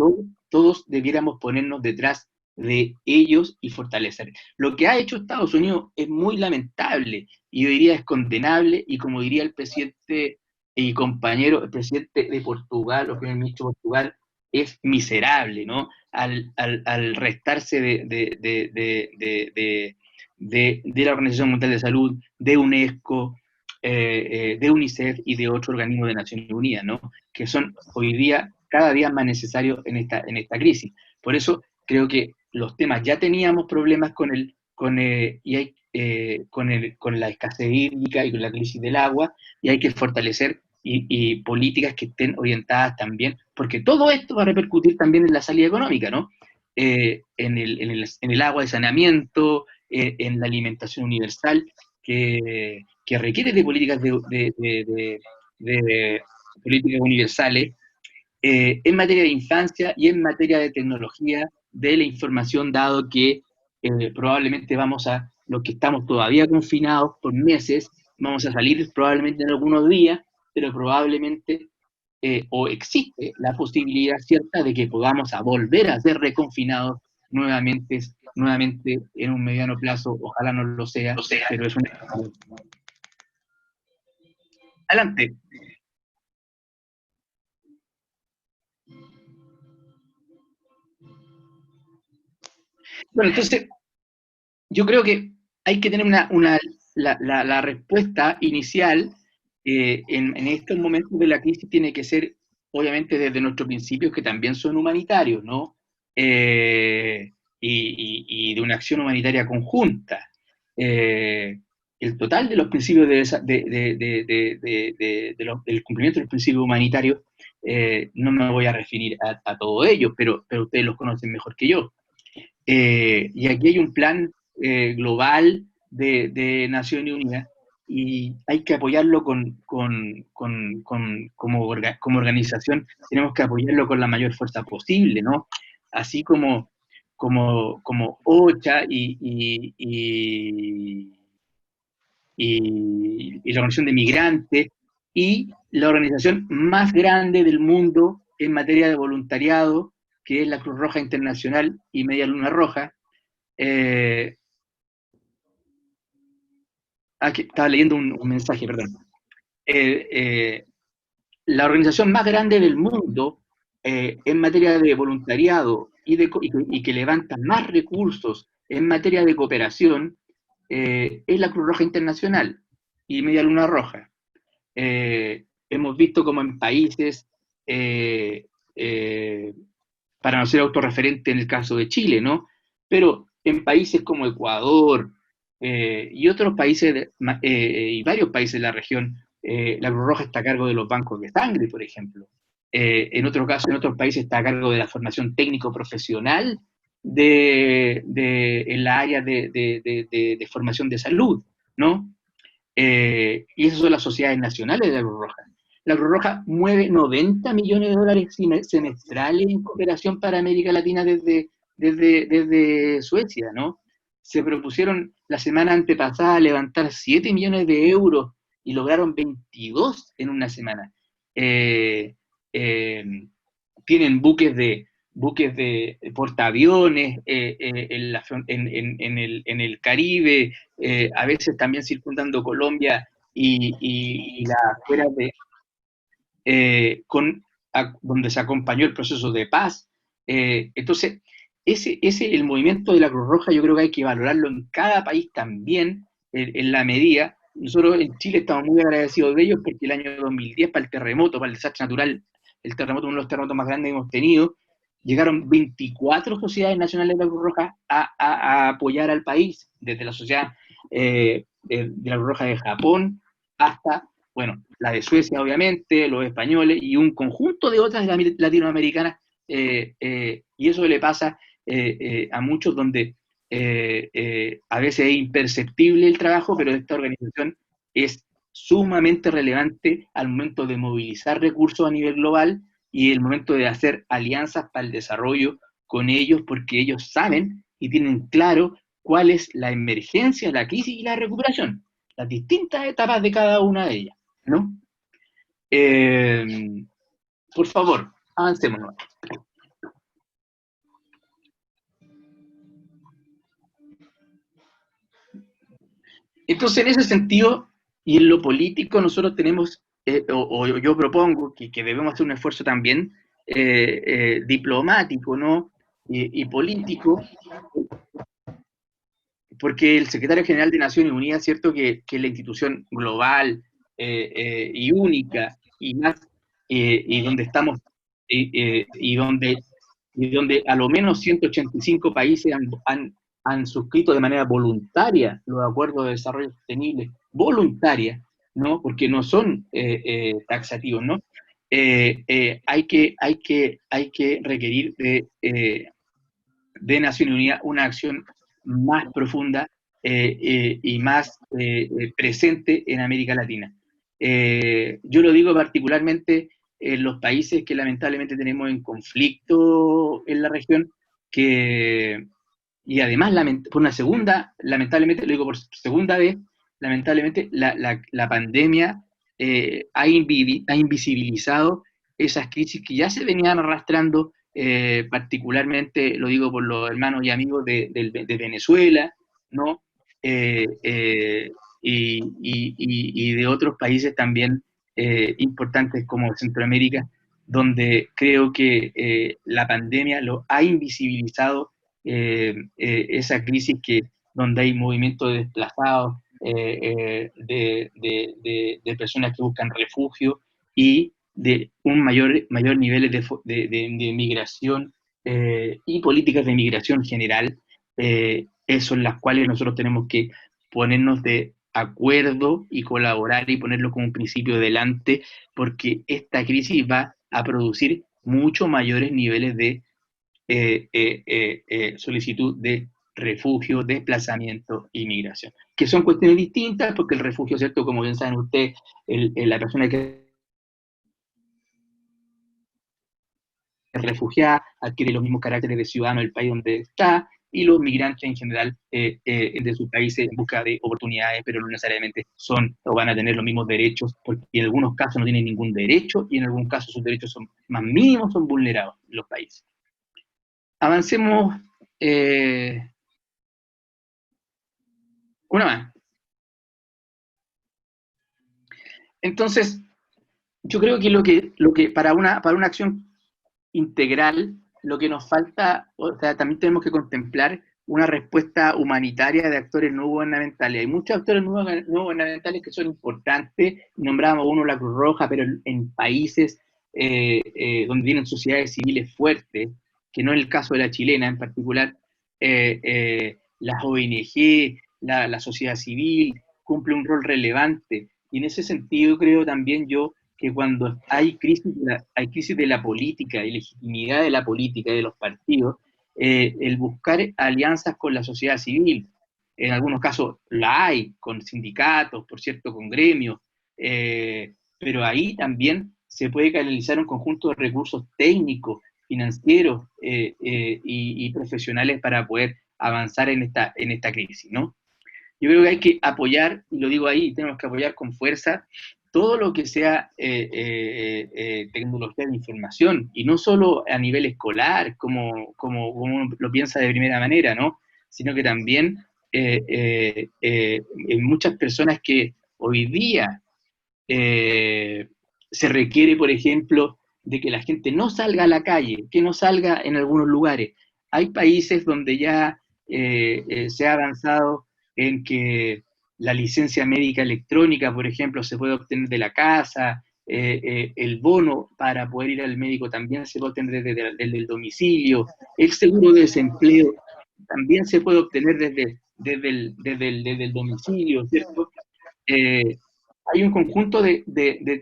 todos debiéramos ponernos detrás de ellos y fortalecer. Lo que ha hecho Estados Unidos es muy lamentable y yo diría es condenable, y como diría el presidente y compañero, el presidente de Portugal, o primer ministro de Portugal, es miserable, ¿no? Al restarse de la Organización Mundial de Salud, de UNESCO, de UNICEF y de otros organismos de Naciones Unidas, ¿no? Que son hoy día, cada día más necesarios en esta crisis. Por eso creo que los temas, ya teníamos problemas con la escasez hídrica y con la crisis del agua, y hay que fortalecer y políticas que estén orientadas también, porque todo esto va a repercutir también en la salida económica, ¿no? En el agua de saneamiento, en la alimentación universal, que requiere de políticas de políticas universales, en materia de infancia y en materia de tecnología de la información, dado que probablemente los que estamos todavía confinados por meses, vamos a salir probablemente en algunos días, pero probablemente, o existe la posibilidad cierta de que podamos volver a ser reconfinados nuevamente en un mediano plazo, ojalá no lo sea, pero es una... Adelante. Bueno, entonces, yo creo que hay que tener la respuesta inicial en estos momentos de la crisis tiene que ser, obviamente, desde nuestros principios, que también son humanitarios, ¿no? Y de una acción humanitaria conjunta. El total de los principios del cumplimiento de los principios humanitarios, no me voy a referir a todos ellos, pero ustedes los conocen mejor que yo. Y aquí hay un plan global de Naciones Unidas, y hay que apoyarlo como organización, tenemos que apoyarlo con la mayor fuerza posible, ¿no? Así como OCHA y la Organización de Migrantes, y la organización más grande del mundo en materia de voluntariado, que es la Cruz Roja Internacional y Media Luna Roja. Aquí estaba leyendo un mensaje, perdón. La organización más grande del mundo en materia de voluntariado y que levanta más recursos en materia de cooperación es la Cruz Roja Internacional y Media Luna Roja. Hemos visto como en países, para no ser autorreferente en el caso de Chile, ¿no? Pero en países como Ecuador y otros países, y varios países de la región, la Cruz Roja está a cargo de los bancos de sangre, por ejemplo. En otro caso, en otros países está a cargo de la formación técnico-profesional en la área de formación de salud, ¿no? Y esas son las sociedades nacionales de la Cruz Roja. La Cruz Roja mueve 90 millones de dólares semestrales en cooperación para América Latina desde Suecia, ¿no? Se propusieron la semana antepasada levantar 7 millones de euros y lograron 22 en una semana. Tienen buques de portaaviones en el Caribe, a veces también circundando Colombia y las afueras donde se acompañó el proceso de paz. Entonces, el movimiento de la Cruz Roja, yo creo que hay que valorarlo en cada país también, en la medida. Nosotros en Chile estamos muy agradecidos de ellos porque el año 2010, para el terremoto, para el desastre natural el terremoto, uno de los terremotos más grandes que hemos tenido, llegaron 24 sociedades nacionales de la Cruz Roja a apoyar al país, desde la sociedad de la Cruz Roja de Japón hasta, bueno, la de Suecia, obviamente, los españoles y un conjunto de otras latinoamericanas, y eso le pasa a muchos donde a veces es imperceptible el trabajo, pero esta organización es sumamente relevante al momento de movilizar recursos a nivel global y el momento de hacer alianzas para el desarrollo con ellos, porque ellos saben y tienen claro cuál es la emergencia, la crisis y la recuperación, las distintas etapas de cada una de ellas, ¿no? Por favor, avancemos. Entonces, en ese sentido, y en lo político, nosotros tenemos, o yo propongo que debemos hacer un esfuerzo también diplomático, ¿no? Y político, porque el secretario general de Naciones Unidas, cierto que es la institución global y única, y más, y donde estamos, y donde a lo menos 185 países han suscrito de manera voluntaria los acuerdos de desarrollo sostenible, voluntaria, ¿no? Porque no son taxativos, ¿no? Hay que requerir de Naciones Unidas una acción más profunda y más presente en América Latina. Yo lo digo particularmente en los países que lamentablemente tenemos en conflicto en la región, y además por una segunda, lamentablemente, lo digo por segunda vez, lamentablemente la pandemia ha invisibilizado esas crisis que ya se venían arrastrando, particularmente, lo digo por los hermanos y amigos de Venezuela, ¿no? Y de otros países también importantes como Centroamérica, donde creo que la pandemia lo ha invisibilizado esa crisis donde hay movimientos de desplazados, de personas que buscan refugio y de un mayor nivel de migración y políticas de migración general, son las cuales nosotros tenemos que ponernos de acuerdo y colaborar y ponerlo como un principio delante, porque esta crisis va a producir mucho mayores niveles de solicitud de refugio, desplazamiento y migración, que son cuestiones distintas, porque el refugio, ¿cierto? Como bien saben ustedes, la persona que es refugiada adquiere los mismos caracteres de ciudadano del país donde está, y los migrantes en general de sus países en busca de oportunidades, pero no necesariamente son o van a tener los mismos derechos, porque en algunos casos no tienen ningún derecho y en algunos casos sus derechos son más mínimos, son vulnerados en los países. Avancemos una más. Entonces, yo creo que lo que para una acción integral, lo que nos falta, o sea, también tenemos que contemplar una respuesta humanitaria de actores no gubernamentales. Hay muchos actores no gubernamentales que son importantes, nombramos uno la Cruz Roja, pero en países donde tienen sociedades civiles fuertes, que no es el caso de la chilena en particular, las ONG, la sociedad civil, cumple un rol relevante. Y en ese sentido creo también yo que cuando hay crisis de la política y legitimidad de la política y de los partidos, el buscar alianzas con la sociedad civil, en algunos casos la hay, con sindicatos, por cierto, con gremios, pero ahí también se puede canalizar un conjunto de recursos técnicos, financieros y profesionales para poder avanzar en esta crisis, ¿no? Yo creo que hay que apoyar, y lo digo ahí, tenemos que apoyar con fuerza todo lo que sea tecnología de información, y no solo a nivel escolar, como uno lo piensa de primera manera, ¿no? Sino que también en muchas personas que hoy día se requiere, por ejemplo, de que la gente no salga a la calle, que no salga en algunos lugares. Hay países donde ya se ha avanzado en que la licencia médica electrónica, por ejemplo, se puede obtener de la casa, el bono para poder ir al médico también se puede obtener desde el domicilio, el seguro de desempleo también se puede obtener desde el domicilio, ¿cierto? Hay un conjunto de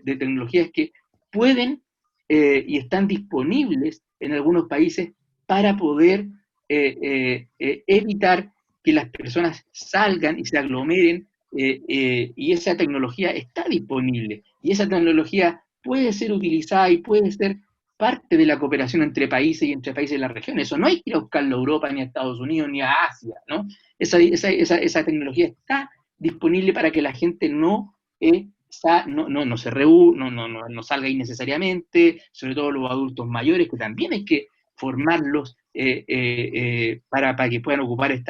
tecnologías que pueden y están disponibles en algunos países para poder evitar que las personas salgan y se aglomeren, y esa tecnología está disponible, y esa tecnología puede ser utilizada y puede ser parte de la cooperación entre países y entre países de la región. Eso no hay que ir a buscarlo a Europa, ni a Estados Unidos, ni a Asia, ¿no? Esa tecnología está disponible para que la gente no se no salga innecesariamente, sobre todo los adultos mayores, que también hay que formarlos para que puedan ocupar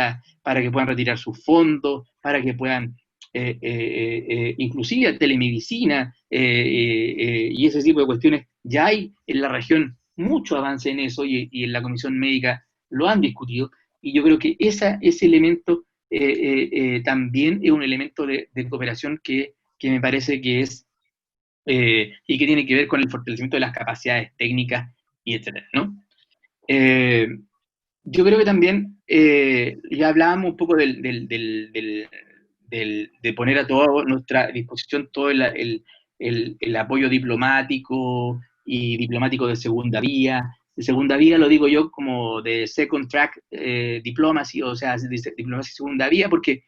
para que puedan retirar sus fondos, para que puedan, inclusive telemedicina y ese tipo de cuestiones. Ya hay en la región mucho avance en eso y en la Comisión Médica lo han discutido, y yo creo que ese elemento también es un elemento de cooperación que me parece que es, y que tiene que ver con el fortalecimiento de las capacidades técnicas y etcétera, ¿no? Yo creo que también, ya hablábamos un poco de poner a toda nuestra disposición todo el apoyo diplomático y diplomático de segunda vía. De segunda vía lo digo yo como de second track diplomacy, o sea, diplomacia segunda vía, porque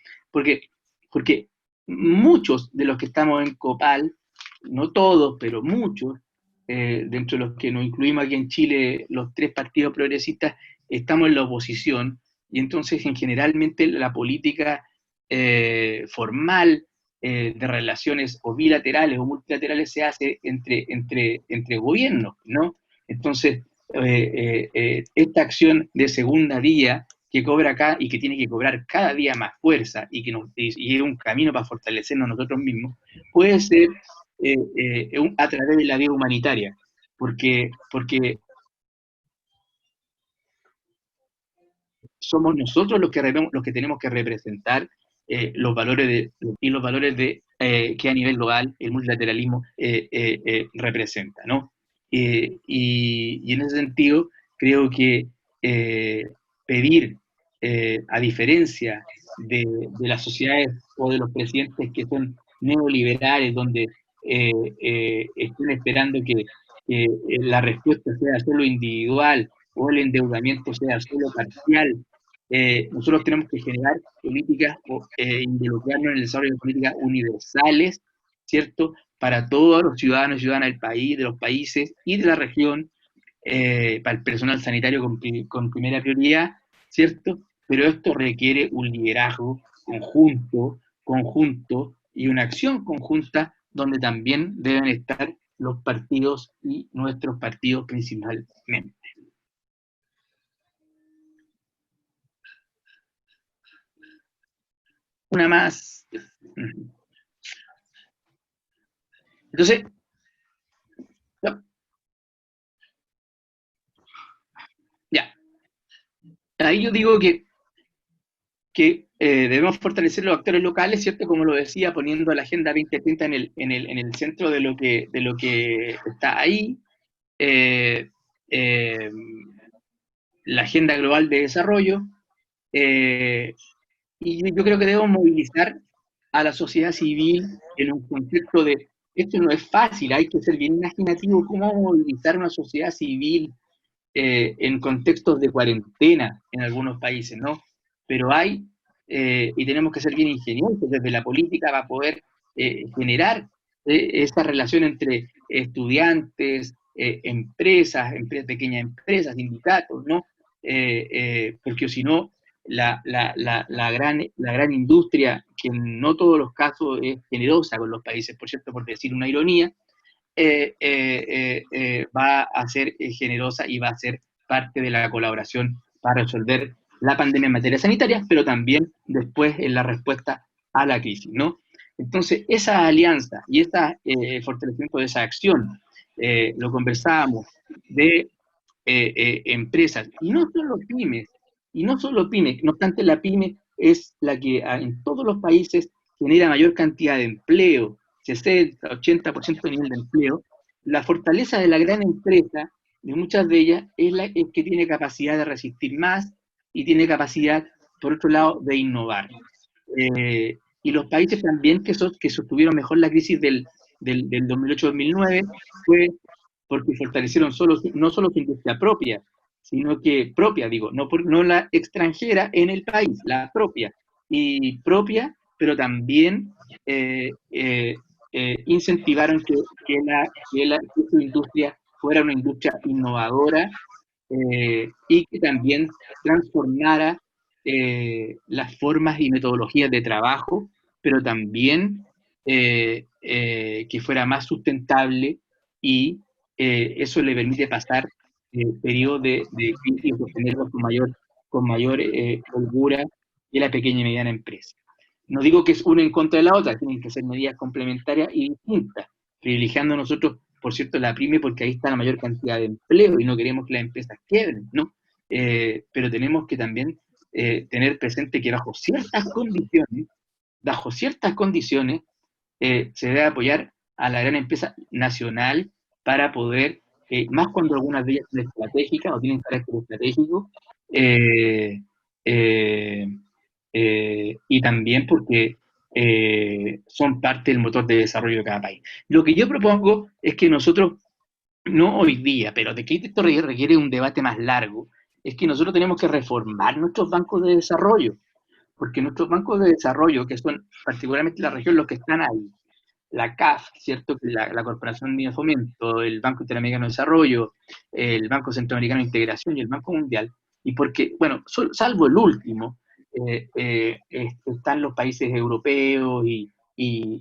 muchos de los que estamos en COPAL, no todos, pero muchos, dentro de los que nos incluimos aquí en Chile, los 3 partidos progresistas, estamos en la oposición, y entonces generalmente la política formal de relaciones o bilaterales o multilaterales se hace entre gobiernos, ¿no? Entonces, esta acción de segunda vía que cobra acá y que tiene que cobrar cada día más fuerza y es un camino para fortalecernos nosotros mismos, puede ser a través de la vía humanitaria, porque somos nosotros los que tenemos que representar los valores que a nivel global el multilateralismo representa, ¿no? Y en ese sentido, creo que pedir, a diferencia de las sociedades o de los presidentes que son neoliberales, donde están esperando que la respuesta sea solo individual o el endeudamiento sea solo parcial, nosotros tenemos que generar políticas involucrarnos en el desarrollo de políticas universales, ¿cierto? Para todos los ciudadanos y ciudadanas del país, de los países y de la región, para el personal sanitario con primera prioridad, ¿cierto? Pero esto requiere un liderazgo conjunto y una acción conjunta donde también deben estar los partidos y nuestros partidos principalmente. Una más. Entonces, ya. Ahí yo digo que debemos fortalecer los actores locales, ¿cierto? Como lo decía, poniendo la Agenda 2030 en el centro de lo que está ahí. La Agenda Global de Desarrollo. Y yo creo que debemos movilizar a la sociedad civil en un contexto de, esto no es fácil, hay que ser bien imaginativo, cómo movilizar una sociedad civil en contextos de cuarentena en algunos países, ¿no? Pero y tenemos que ser bien ingeniosos desde la política para poder generar esa relación entre estudiantes, pequeñas empresas, sindicatos, ¿no? Porque si no, la gran industria, que en no todos los casos es generosa con los países, por cierto, por decir una ironía, va a ser generosa y va a ser parte de la colaboración para resolver la pandemia en materia sanitaria, pero también después en la respuesta a la crisis, ¿no? Entonces, esa alianza y ese fortalecimiento de esa acción, lo conversábamos, de empresas, y no solo pymes, no obstante la pyme es la que en todos los países genera mayor cantidad de empleo, 60, 80% de nivel de empleo, la fortaleza de la gran empresa, de muchas de ellas, es que tiene capacidad de resistir más y tiene capacidad, por otro lado, de innovar. Y los países también que sostuvieron mejor la crisis del 2008-2009 fue porque fortalecieron no solo su industria propia, sino que propia, digo, no la extranjera en el país, la propia. Y propia, pero también incentivaron que su industria fuera una industria innovadora y que también transformara las formas y metodologías de trabajo, pero también que fuera más sustentable y eso le permite pasar periodos de crisis y sostenerlos con mayor holgura que la pequeña y mediana empresa. No digo que es una en contra de la otra, tienen que ser medidas complementarias y distintas, privilegiando nosotros, por cierto, la PYME porque ahí está la mayor cantidad de empleo y no queremos que las empresas quiebren, ¿no? Pero tenemos que también tener presente que bajo ciertas condiciones, se debe apoyar a la gran empresa nacional para poder, más cuando algunas de ellas son estratégicas o tienen carácter estratégico, eh, eh, y también porque son parte del motor de desarrollo de cada país. Lo que yo propongo es que nosotros, no hoy día, pero de que esto requiere un debate más largo, es que nosotros tenemos que reformar nuestros bancos de desarrollo, porque nuestros bancos de desarrollo, que son particularmente la región los que están ahí, la CAF, ¿cierto? La Corporación de Fomento, el Banco Interamericano de Desarrollo, el Banco Centroamericano de Integración y el Banco Mundial, y porque, bueno, salvo el último, están los países europeos y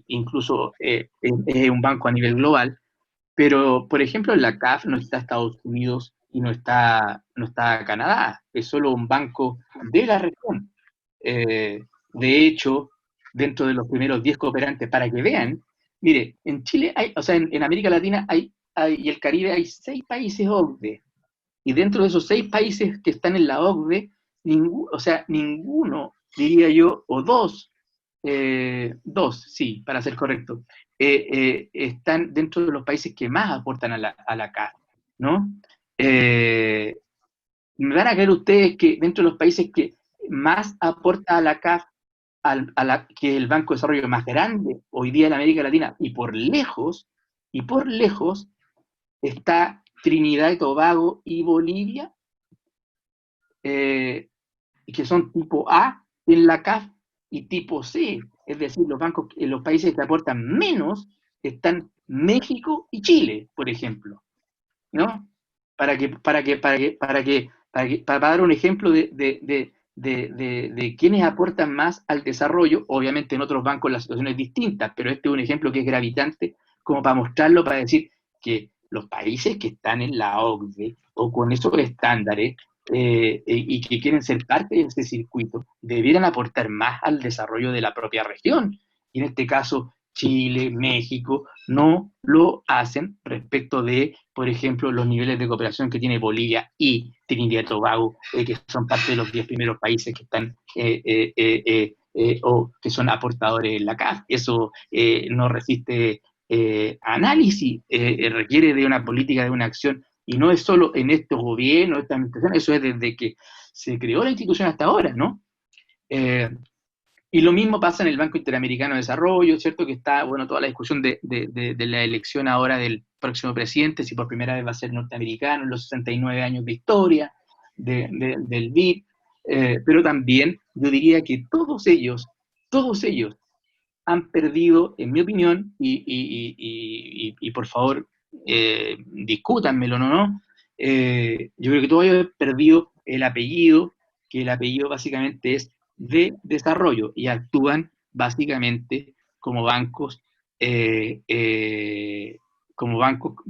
incluso es un banco a nivel global, pero, por ejemplo, en la CAF no está Estados Unidos y no está Canadá, es solo un banco de la región. De hecho, dentro de los primeros 10 cooperantes, para que vean, mire, en Chile hay, o sea, en América Latina y el Caribe hay 6 países OCDE, y dentro de esos 6 países que están en la OCDE, ninguno, diría yo, o dos, sí, para ser correcto, están dentro de los países que más aportan a la CAF, ¿no? ¿Me van a creer ustedes que dentro de los países que más aporta a la CAF, que el Banco de Desarrollo más grande hoy día en América Latina, y por lejos, está Trinidad y Tobago y Bolivia, que son tipo A en la CAF y tipo C, es decir, los países que aportan menos están México y Chile, por ejemplo, ¿no? Para dar un ejemplo de quienes aportan más al desarrollo. Obviamente en otros bancos la situación es distinta, pero este es un ejemplo que es gravitante como para mostrarlo, para decir que los países que están en la OCDE o con esos estándares y que quieren ser parte de ese circuito, debieran aportar más al desarrollo de la propia región. Y en este caso, Chile, México, no lo hacen respecto de, por ejemplo, los niveles de cooperación que tiene Bolivia y Trinidad y Tobago, que son parte de los 10 primeros países que están o que son aportadores en la CAF. Eso no resiste análisis, requiere de una política, de una acción, y no es solo en estos gobiernos, esta administración, eso es desde que se creó la institución hasta ahora, ¿no? Y lo mismo pasa en el Banco Interamericano de Desarrollo, ¿cierto? Que está, bueno, toda la discusión de la elección ahora del próximo presidente, si por primera vez va a ser norteamericano en los 69 años de historia del BID, pero también yo diría que todos ellos han perdido, en mi opinión, y por favor, discútanmelo, ¿no? Yo creo que todos ellos han perdido el apellido, que el apellido básicamente es de desarrollo, y actúan básicamente como bancos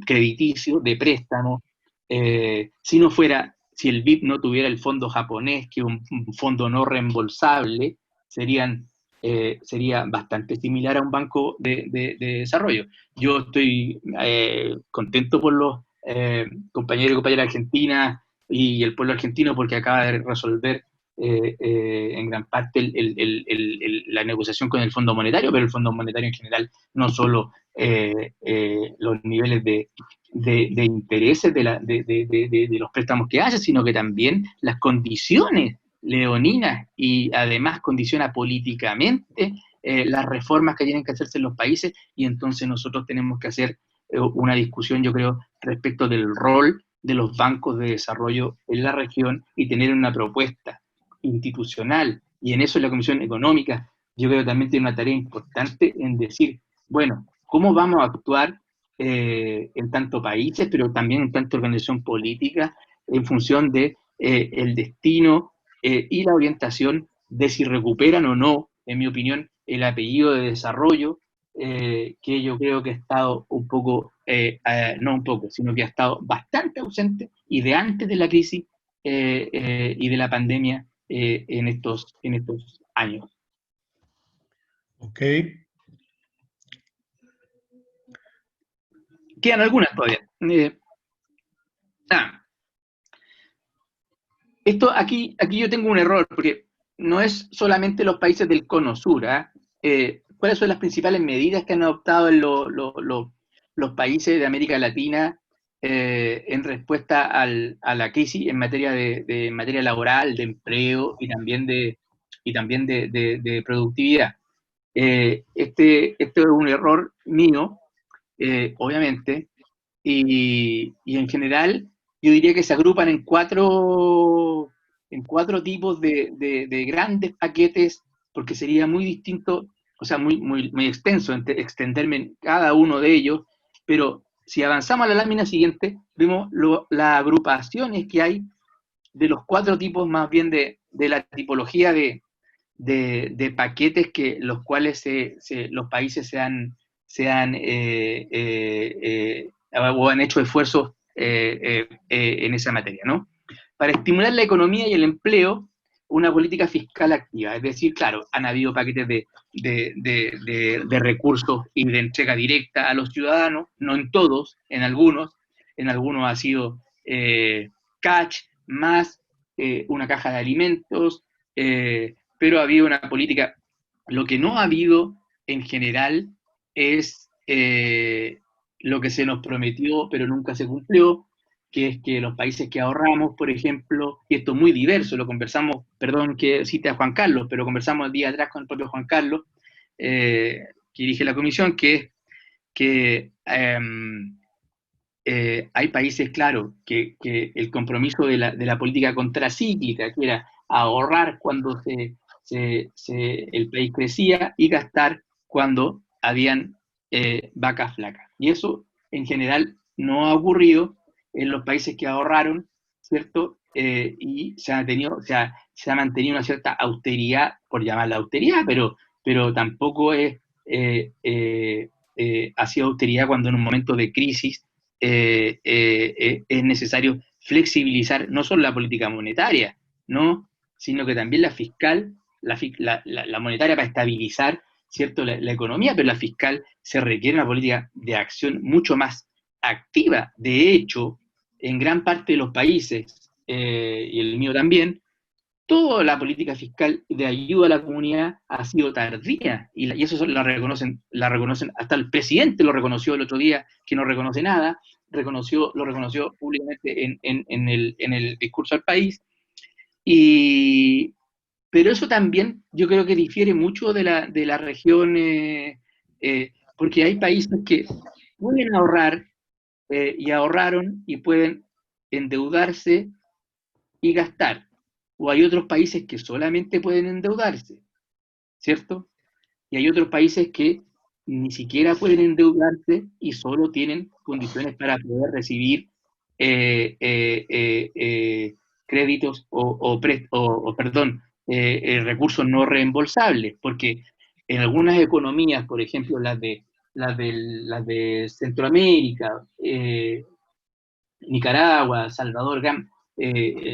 crediticios de préstamo. Si el BIP no tuviera el fondo japonés, que es un fondo no reembolsable, sería bastante similar a un banco de desarrollo. Yo estoy contento por los compañeros y compañeras argentinas y el pueblo argentino porque acaba de resolver en gran parte la negociación con el Fondo Monetario, pero el Fondo Monetario en general, no solo los niveles de intereses de los préstamos que hace, sino que también las condiciones leoninas, y además condiciona políticamente las reformas que tienen que hacerse en los países, y entonces nosotros tenemos que hacer una discusión, yo creo, respecto del rol de los bancos de desarrollo en la región y tener una propuesta institucional, y en eso la Comisión Económica, yo creo que también tiene una tarea importante en decir, bueno, ¿cómo vamos a actuar en tanto países, pero también en tanto organización política, en función de el destino y la orientación de si recuperan o no, en mi opinión, el apellido de desarrollo, que yo creo que ha estado un poco, no un poco, sino que ha estado bastante ausente, y de antes de la crisis y de la pandemia en estos años. Ok. Quedan algunas todavía. Esto aquí yo tengo un error, porque no es solamente los países del cono sur. ¿Cuáles son las principales medidas que han adoptado los países de América Latina en respuesta a la crisis en materia de materia laboral, de empleo y también de productividad? Este es un error mío, obviamente, y en general yo diría que se agrupan en cuatro tipos de grandes paquetes, porque sería muy distinto, o sea, muy extenso extenderme en cada uno de ellos, pero si avanzamos a la lámina siguiente, vemos las agrupaciones que hay de los cuatro tipos, más bien de la tipología de paquetes que los cuales los países o han hecho esfuerzos en esa materia, ¿no? Para estimular la economía y el empleo, una política fiscal activa, es decir, claro, han habido paquetes de recursos y de entrega directa a los ciudadanos, no en todos, en algunos ha sido cash más una caja de alimentos, pero ha habido una política. Lo que no ha habido en general es lo que se nos prometió pero nunca se cumplió, que es que los países que ahorramos, por ejemplo, y esto es muy diverso, lo conversamos, perdón que cite a Juan Carlos, pero conversamos el día atrás con el propio Juan Carlos, que dirige la comisión, que hay países, claro, que el compromiso de la política contracíclica, que era ahorrar cuando el país crecía y gastar cuando habían vacas flacas. Y eso, en general, no ha ocurrido en los países que ahorraron, ¿cierto? Y se ha mantenido una cierta austeridad, por llamarla austeridad, pero tampoco ha sido austeridad cuando en un momento de crisis es necesario flexibilizar no solo la política monetaria, ¿no? Sino que también la fiscal, la monetaria para estabilizar, ¿cierto? La economía, pero la fiscal se requiere una política de acción mucho más activa. De hecho, en gran parte de los países, y el mío también, toda la política fiscal de ayuda a la comunidad ha sido tardía, y eso la reconocen, hasta el presidente lo reconoció el otro día, que no reconoce nada, lo reconoció públicamente en el discurso al país, pero eso también yo creo que difiere mucho de la región, porque hay países que pueden ahorrar, y ahorraron, y pueden endeudarse y gastar, o hay otros países que solamente pueden endeudarse, ¿cierto? Y hay otros países que ni siquiera pueden endeudarse y solo tienen condiciones para poder recibir créditos recursos no reembolsables, porque en algunas economías, por ejemplo las de Centroamérica, Nicaragua, Salvador,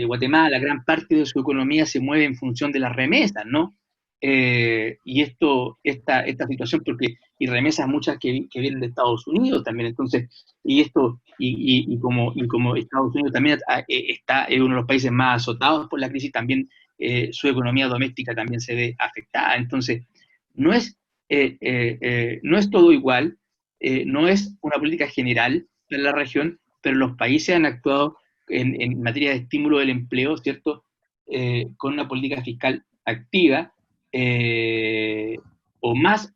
Guatemala, gran parte de su economía se mueve en función de las remesas, ¿no? Y esta situación, y remesas muchas que vienen de Estados Unidos también, entonces, como Estados Unidos también es uno de los países más azotados por la crisis, también su economía doméstica también se ve afectada. Entonces, no es todo igual, no es una política general en la región, pero los países han actuado en materia de estímulo del empleo, ¿cierto? Con una política fiscal activa, o más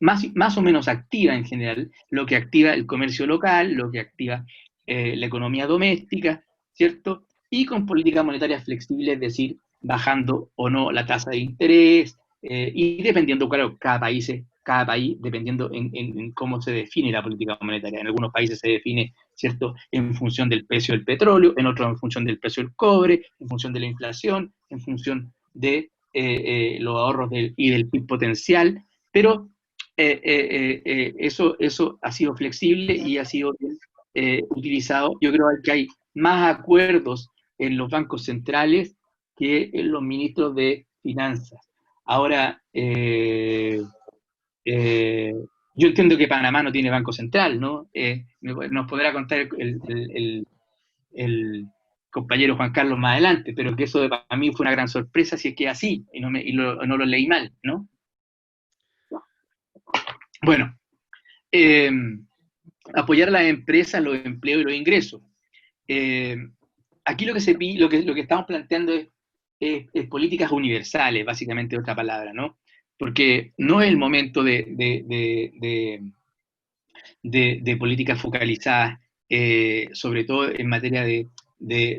o menos activa en general, lo que activa el comercio local, lo que activa la economía doméstica, ¿cierto? Y con políticas monetarias flexibles, es decir, bajando o no la tasa de interés, y dependiendo, claro, cada país, dependiendo en cómo se define la política monetaria. En algunos países se define, ¿cierto?, en función del precio del petróleo, en otros en función del precio del cobre, en función de la inflación, en función de los ahorros y del PIB potencial, pero eso ha sido flexible y ha sido bien utilizado. Yo creo que hay más acuerdos en los bancos centrales que en los ministros de finanzas. Ahora, yo entiendo que Panamá no tiene banco central, ¿no? Nos podrá contar el compañero Juan Carlos más adelante, pero que eso para mí fue una gran sorpresa si es que es así, y no lo leí mal, ¿no? Bueno, apoyar a las empresas, los empleos y los ingresos. Aquí lo que estamos planteando es políticas universales, básicamente, otra palabra, ¿no? Porque no es el momento de políticas focalizadas, sobre todo en materia de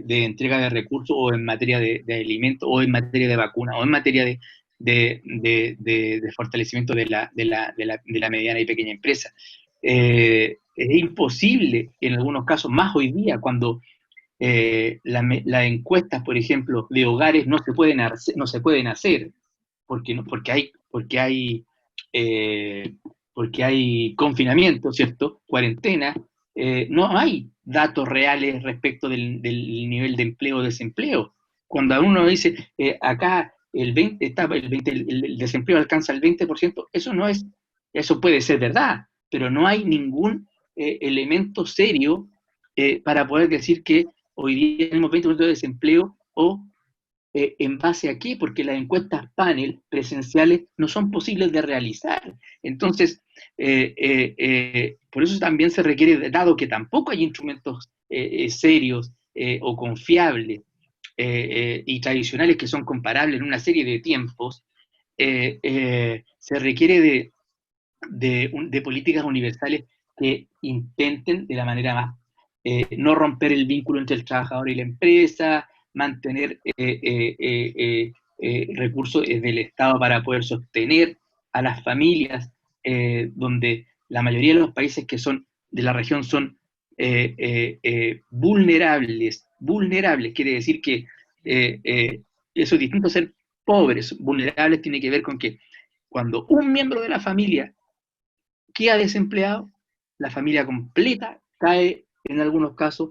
entrega de recursos, o en materia de alimentos, o en materia de vacunas, o en materia de fortalecimiento de la mediana y pequeña empresa. Es imposible, en algunos casos, más hoy día, cuando las encuestas, por ejemplo, de hogares no se pueden hacer porque hay confinamiento, ¿cierto? Cuarentena. No hay datos reales respecto del nivel de empleo o desempleo. Cuando uno dice, acá el desempleo alcanza el 20%, eso puede ser verdad, pero no hay ningún elemento serio para poder decir que hoy día tenemos 20% de desempleo, o ¿en base a qué? Porque las encuestas panel presenciales no son posibles de realizar. Entonces, por eso también se requiere, dado que tampoco hay instrumentos serios o confiables y tradicionales que son comparables en una serie de tiempos, se requiere de políticas universales que intenten, de la manera más, no romper el vínculo entre el trabajador y la empresa, mantener recursos del Estado para poder sostener a las familias, donde la mayoría de los países que son de la región son vulnerables, quiere decir que eso es distinto a ser pobres. Vulnerables tiene que ver con que cuando un miembro de la familia queda desempleado, la familia completa cae, en algunos casos,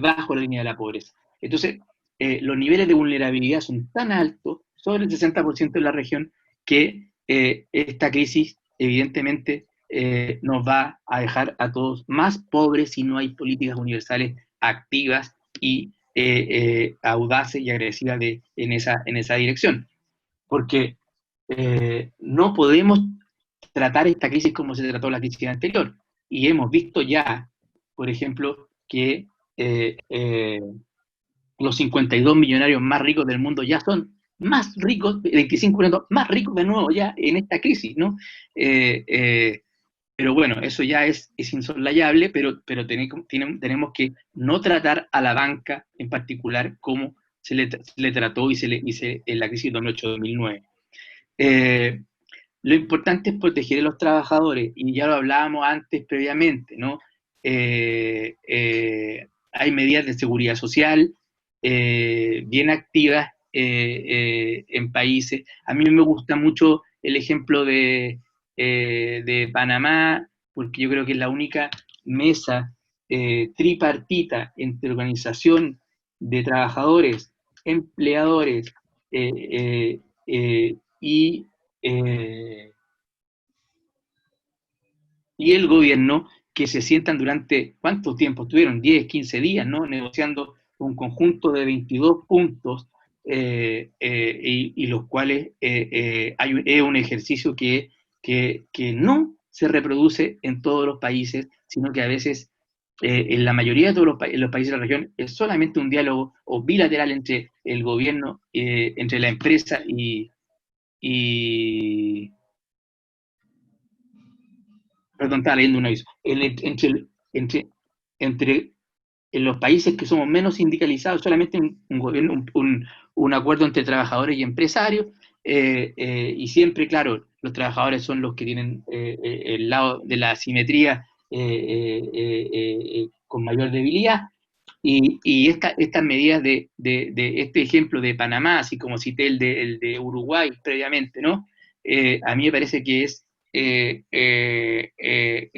bajo la línea de la pobreza. Entonces, los niveles de vulnerabilidad son tan altos, sobre el 60% en la región, que esta crisis, evidentemente, nos va a dejar a todos más pobres si no hay políticas universales activas y audaces y agresivas en esa dirección. Porque no podemos tratar esta crisis como se trató la crisis anterior. Y hemos visto ya, por ejemplo, que los 52 millonarios más ricos del mundo ya son más ricos, 25% más ricos de nuevo ya en esta crisis, ¿no? Pero bueno, eso ya es insoslayable, pero tenemos que no tratar a la banca en particular como se le trató en la crisis de 2008-2009. Lo importante es proteger a los trabajadores, y ya lo hablábamos antes previamente, ¿no? Hay medidas de seguridad social bien activas en países. A mí me gusta mucho el ejemplo de Panamá, porque yo creo que es la única mesa tripartita entre organización de trabajadores, empleadores y el gobierno, que se sientan durante, ¿cuánto tiempo estuvieron? 10, 15 días, ¿no? Negociando un conjunto de 22 puntos y los cuales es un ejercicio que no se reproduce en todos los países, sino que a veces en la mayoría de todos los países de la región es solamente un diálogo o bilateral entre el gobierno, entre la empresa perdón, estaba leyendo un aviso, entre en los países que somos menos sindicalizados, solamente un gobierno, un acuerdo entre trabajadores y empresarios, y siempre, claro, los trabajadores son los que tienen el lado de la asimetría con mayor debilidad, y estas medidas de este ejemplo de Panamá, así como cité el de Uruguay previamente, ¿no? A mí me parece que es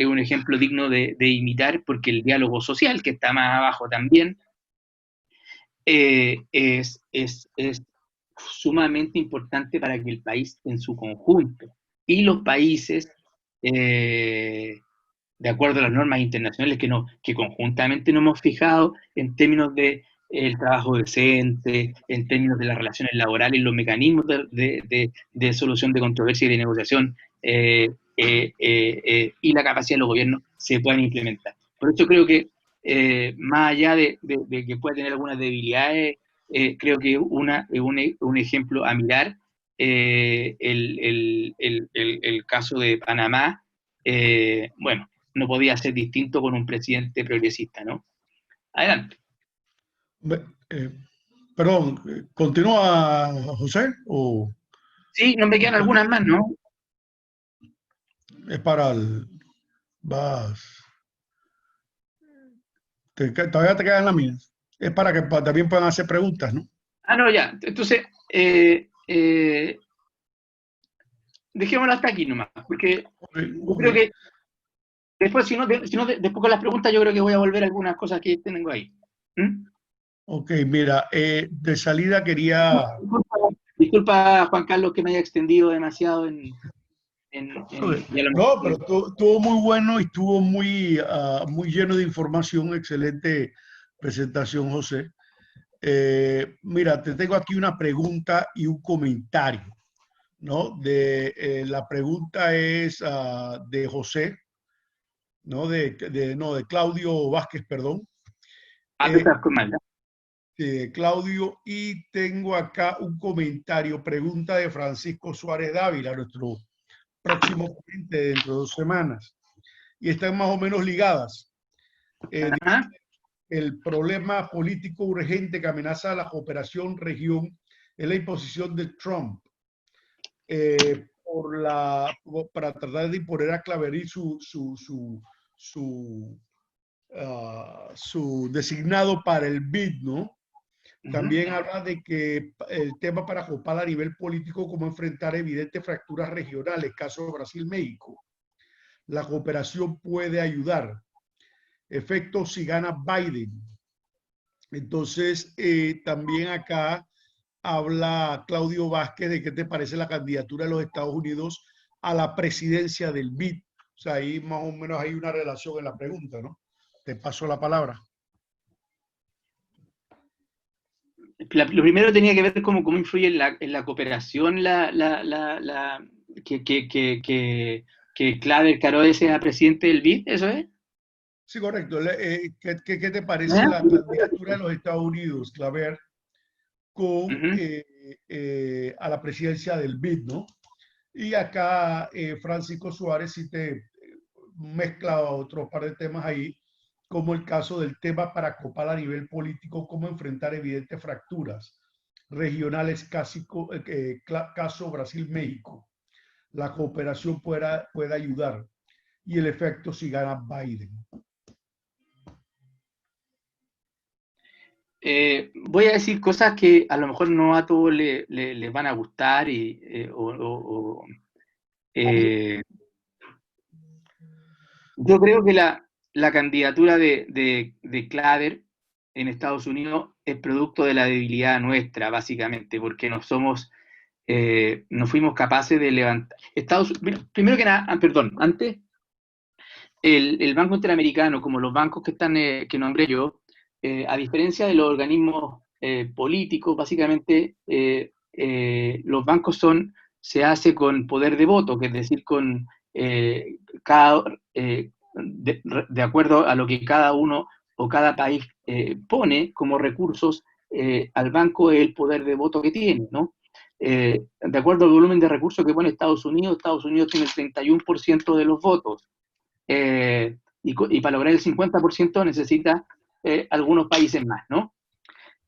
un ejemplo digno de imitar, porque el diálogo social, que está más abajo también, es sumamente importante para que el país en su conjunto y los países, de acuerdo a las normas internacionales que conjuntamente nos hemos fijado en términos de el trabajo decente, en términos de las relaciones laborales, los mecanismos de solución de controversia y de negociación, y la capacidad de los gobiernos se puedan implementar. Por eso creo que, más allá de que pueda tener algunas debilidades, creo que un ejemplo a mirar, el caso de Panamá, bueno, no podía ser distinto con un presidente progresista, ¿no? Adelante. Perdón, ¿continúa, José? ¿O Sí, no me quedan algunas más, ¿no? es para el... vas... todavía te quedan las mías? Es para que también puedan hacer preguntas, ¿no? Ah, no, ya. Entonces, dejémoslo hasta aquí nomás, porque yo creo que después, después con las preguntas, yo creo que voy a volver a algunas cosas que tengo ahí. Ok, mira, de salida quería... Disculpa, Juan Carlos, que me haya extendido demasiado No, pero estuvo muy bueno y estuvo muy, muy lleno de información. Excelente presentación, José. Mira, te tengo aquí una pregunta y un comentario, ¿no? La pregunta es de José, ¿no? De Claudio Vázquez, perdón. Claudio, y tengo acá un comentario, pregunta de Francisco Suárez Dávila, nuestro próximo ponente dentro de 2 semanas. Y están más o menos ligadas. El problema político urgente que amenaza a la cooperación región es la imposición de Trump para tratar de imponer a Claverí su designado para el BID, ¿no? También habla de que el tema para copar a nivel político, cómo enfrentar evidentes fracturas regionales, caso Brasil-México. La cooperación puede ayudar. Efecto si gana Biden. Entonces, también acá habla Claudio Vázquez de qué te parece la candidatura de los Estados Unidos a la presidencia del BID. O sea, ahí más o menos hay una relación en la pregunta, ¿no? Te paso la palabra. Lo primero tenía que ver cómo influye en la cooperación que Claver Caroe sea presidente del BID, ¿eso es? Sí, correcto. ¿Qué te parece la candidatura de los Estados Unidos, Claver, con a la presidencia del BID, ¿no? Y acá Francisco Suárez sí te mezcla otro par de temas ahí, como el caso del tema para copar a nivel político, cómo enfrentar evidentes fracturas regionales, caso Brasil-México. La cooperación puede ayudar y el efecto si gana Biden. Voy a decir cosas que a lo mejor no a todos les van a gustar yo creo que la candidatura de Claver en Estados Unidos es producto de la debilidad nuestra, básicamente, porque no fuimos capaces de levantar. Primero que nada, perdón, antes, el Banco Interamericano, como los bancos que nombré yo, a diferencia de los organismos políticos, básicamente los bancos se hace con poder de voto, que es decir, con de acuerdo a lo que cada uno o cada país pone como recursos al banco, es el poder de voto que tiene, ¿no? De acuerdo al volumen de recursos que pone Estados Unidos tiene el 31% de los votos. Y para lograr el 50% necesita algunos países más, ¿no?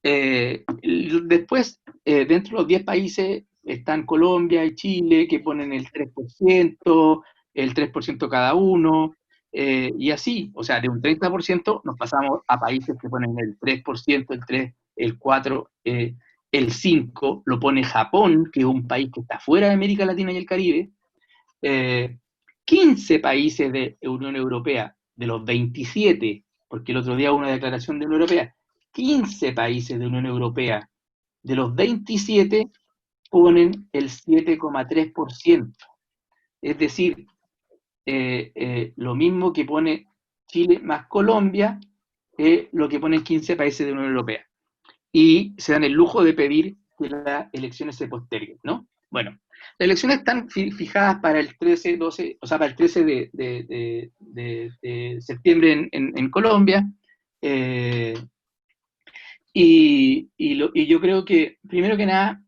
Después, dentro de los 10 países están Colombia y Chile, que ponen el 3% cada uno, y así, o sea, de un 30% nos pasamos a países que ponen el 3%, el 3%, el 4%, el 5% lo pone Japón, que es un país que está fuera de América Latina y el Caribe, 15 países de Unión Europea, de los 27, porque el otro día hubo una declaración de la Unión Europea, 15 países de Unión Europea, de los 27, ponen el 7,3%. Es decir, lo mismo que pone Chile más Colombia, lo que ponen 15 países de la Unión Europea. Y se dan el lujo de pedir que las elecciones se posterguen, ¿no? Bueno, las elecciones están fijadas para el 13, 12, o sea, para el 13 de septiembre en Colombia. Y yo creo que, primero que nada,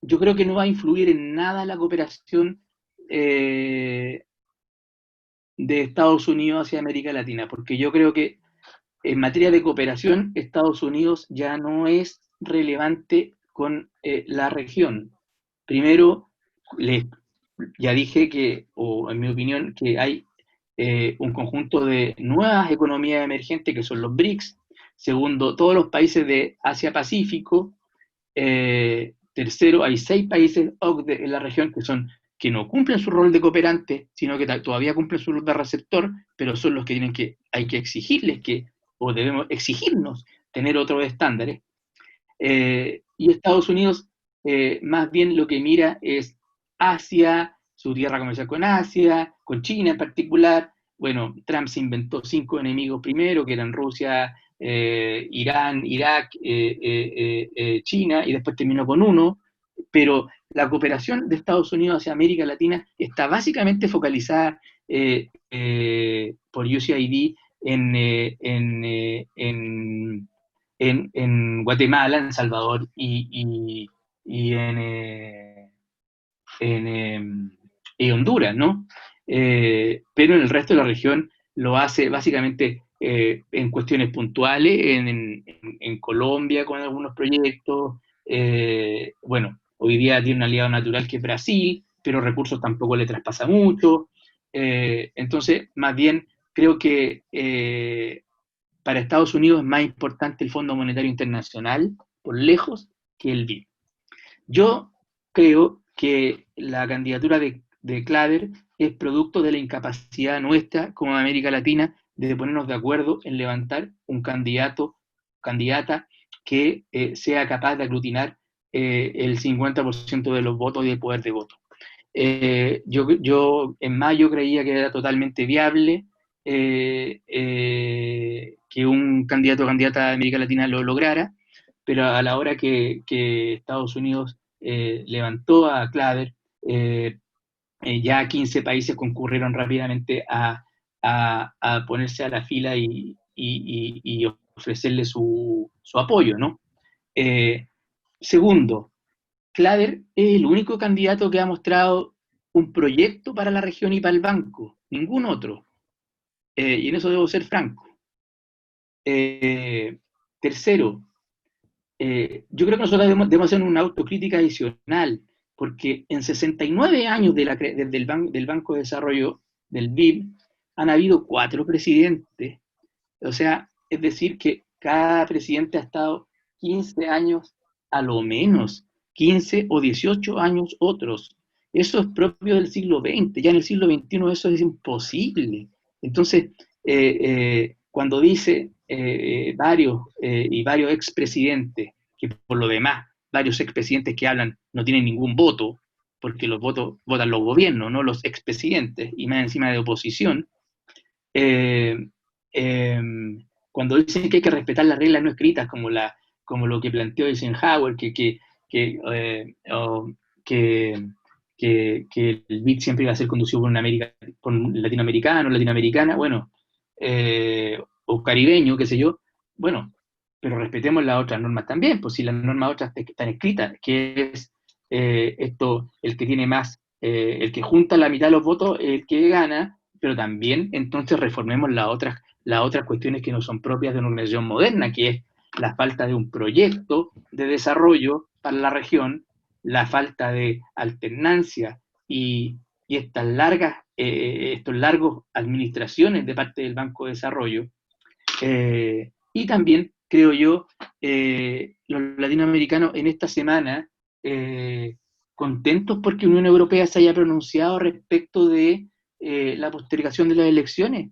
yo creo que no va a influir en nada la cooperación de Estados Unidos hacia América Latina, porque yo creo que en materia de cooperación, Estados Unidos ya no es relevante con la región. Primero, ya dije que, o en mi opinión, que hay un conjunto de nuevas economías emergentes que son los BRICS. Segundo, todos los países de Asia-Pacífico. Tercero, hay 6 países OCDE en la región que no cumplen su rol de cooperante, sino que todavía cumplen su rol de receptor, pero son los que hay que exigirles o debemos exigirnos tener otros estándares. Y Estados Unidos más bien lo que mira es Asia, su tierra comercial con Asia, con China en particular. Bueno, Trump se inventó 5 enemigos primero, que eran Rusia, Irán, Irak, China, y después terminó con uno, pero la cooperación de Estados Unidos hacia América Latina está básicamente focalizada por USAID en Guatemala, en Salvador y en Honduras, ¿no? Pero en el resto de la región lo hace básicamente en cuestiones puntuales, en Colombia con algunos proyectos, bueno, hoy día tiene un aliado natural que es Brasil, pero recursos tampoco le traspasa mucho, entonces más bien creo que para Estados Unidos es más importante el Fondo Monetario Internacional, por lejos, que el BID. Yo creo que la candidatura de Claver es producto de la incapacidad nuestra como América Latina de ponernos de acuerdo en levantar un candidata que sea capaz de aglutinar el 50% de los votos y el poder de voto. Yo en mayo creía que era totalmente viable que un candidato o candidata de América Latina lo lograra, pero a la hora que Estados Unidos levantó a Claver, ya 15 países concurrieron rápidamente a ponerse a la fila y ofrecerle su apoyo, ¿no? Segundo, Claver es el único candidato que ha mostrado un proyecto para la región y para el banco, ningún otro. Y en eso debo ser franco. Tercero, yo creo que nosotros debemos hacer una autocrítica adicional, porque en 69 años desde del Banco de Desarrollo, del BID, han habido 4 presidentes. O sea, es decir, que cada presidente ha estado 15 años a lo menos, 15 o 18 años otros. Eso es propio del siglo XX, ya en el siglo XXI eso es imposible. Entonces, cuando dice varios expresidentes, que por lo demás, varios expresidentes que hablan no tienen ningún voto, porque los votos votan los gobiernos, no los expresidentes, y más encima de oposición, cuando dicen que hay que respetar las reglas no escritas, como lo que planteó Eisenhower, que el BID siempre iba a ser conducido por un latinoamericano, latinoamericana, bueno, o caribeño, qué sé yo, bueno, pero respetemos las otras normas también, pues si las normas otras están escritas, que es esto, el que tiene más, el que junta la mitad de los votos, el que gana, pero también entonces reformemos las otras cuestiones que no son propias de una organización moderna, que es la falta de un proyecto de desarrollo para la región, la falta de alternancia y estos largos administraciones de parte del Banco de Desarrollo. Y también, creo yo, los latinoamericanos en esta semana, contentos porque Unión Europea se haya pronunciado respecto de la postergación de las elecciones.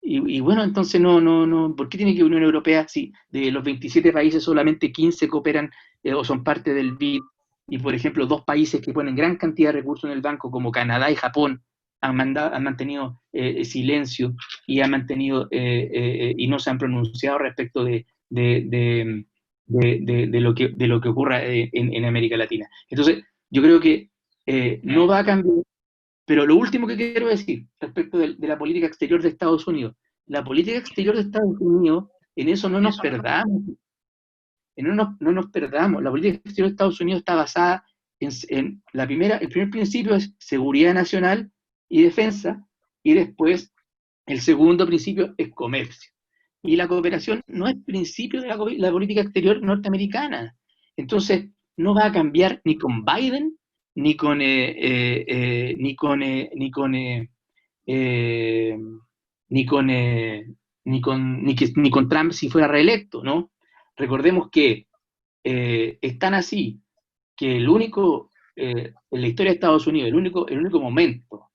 Y bueno, entonces no, ¿por qué tiene que Unión Europea, si de los 27 países solamente 15 cooperan o son parte del BID, y por ejemplo 2 países que ponen gran cantidad de recursos en el banco, como Canadá y Japón, han mantenido silencio y han mantenido y no se han pronunciado respecto de lo que ocurra en América Latina? Entonces, yo creo que no va a cambiar. Pero lo último que quiero decir respecto de la política exterior de Estados Unidos, la política exterior de Estados Unidos, en eso no nos perdamos, no nos perdamos. La política exterior de Estados Unidos está basada en el primer principio es seguridad nacional y defensa, y después el segundo principio es comercio. Y la cooperación no es principio de la política exterior norteamericana. Entonces, no va a cambiar ni con Biden, ni con ni con ni con ni con Trump si fuera reelecto, ¿no? Recordemos que es tan así que en la historia de Estados Unidos, el único momento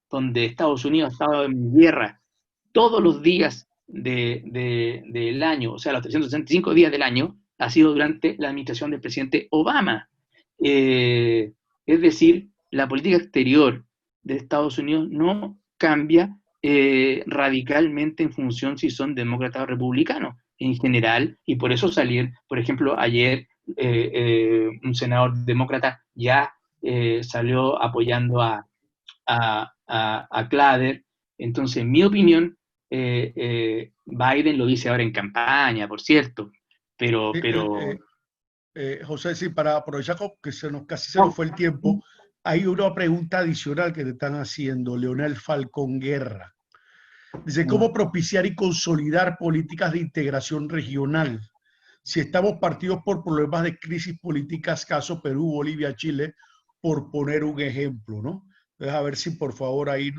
donde Estados Unidos ha estado en guerra todos los días del año, o sea, los 365 días del año, ha sido durante la administración del presidente Obama. Es decir, la política exterior de Estados Unidos no cambia radicalmente en función si son demócratas o republicanos en general, y por eso salir, por ejemplo, ayer un senador demócrata ya salió apoyando a Klader. Entonces, en mi opinión, Biden lo dice ahora en campaña, por cierto, pero José, sí, para aprovechar que casi se nos fue el tiempo, hay una pregunta adicional que te están haciendo, Leonel Falcón Guerra. Dice, ¿cómo propiciar y consolidar políticas de integración regional? Si estamos partidos por problemas de crisis políticas, caso Perú, Bolivia, Chile, por poner un ejemplo, ¿no? Entonces, a ver si por favor ahí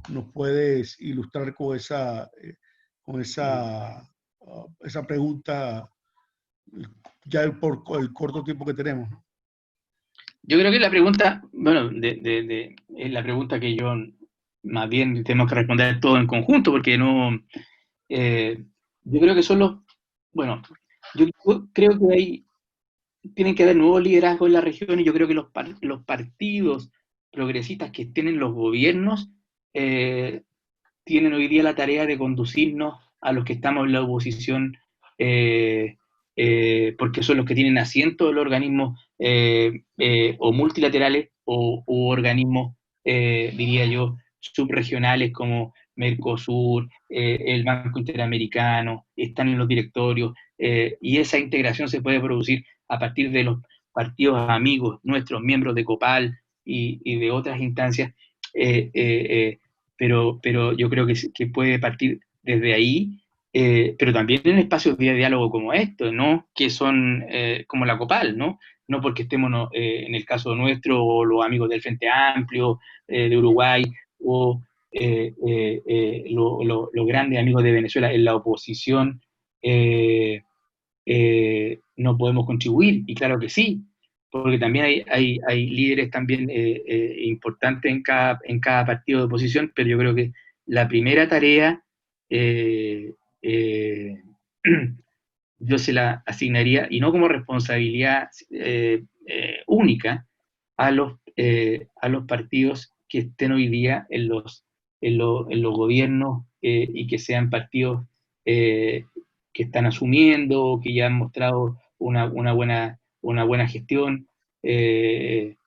nos puedes ilustrar con esa pregunta, ya por el corto tiempo que tenemos. Yo creo que la pregunta, bueno, es la pregunta que yo más bien tenemos que responder todo en conjunto, porque no, yo creo que bueno, yo creo que tienen que haber nuevos liderazgos en la región, y yo creo que los partidos progresistas que estén en los gobiernos tienen hoy día la tarea de conducirnos a los que estamos en la oposición, porque son los que tienen asiento en los organismos o multilaterales u organismos, diría yo, subregionales como Mercosur, el Banco Interamericano, están en los directorios, y esa integración se puede producir a partir de los partidos amigos, nuestros miembros de COPAL y de otras instancias, pero yo creo que puede partir desde ahí, pero también en espacios de diálogo como estos, ¿no? Que son como la COPAL, ¿no? No porque estemos en el caso nuestro, o los amigos del Frente Amplio de Uruguay, o los grandes amigos de Venezuela en la oposición, no podemos contribuir, y claro que sí, porque también hay líderes también importantes en cada partido de oposición, pero yo creo que la primera tarea yo se la asignaría, y no como responsabilidad única, a los partidos que estén hoy día en los gobiernos y que sean partidos que están asumiendo, que ya han mostrado una buena gestión. El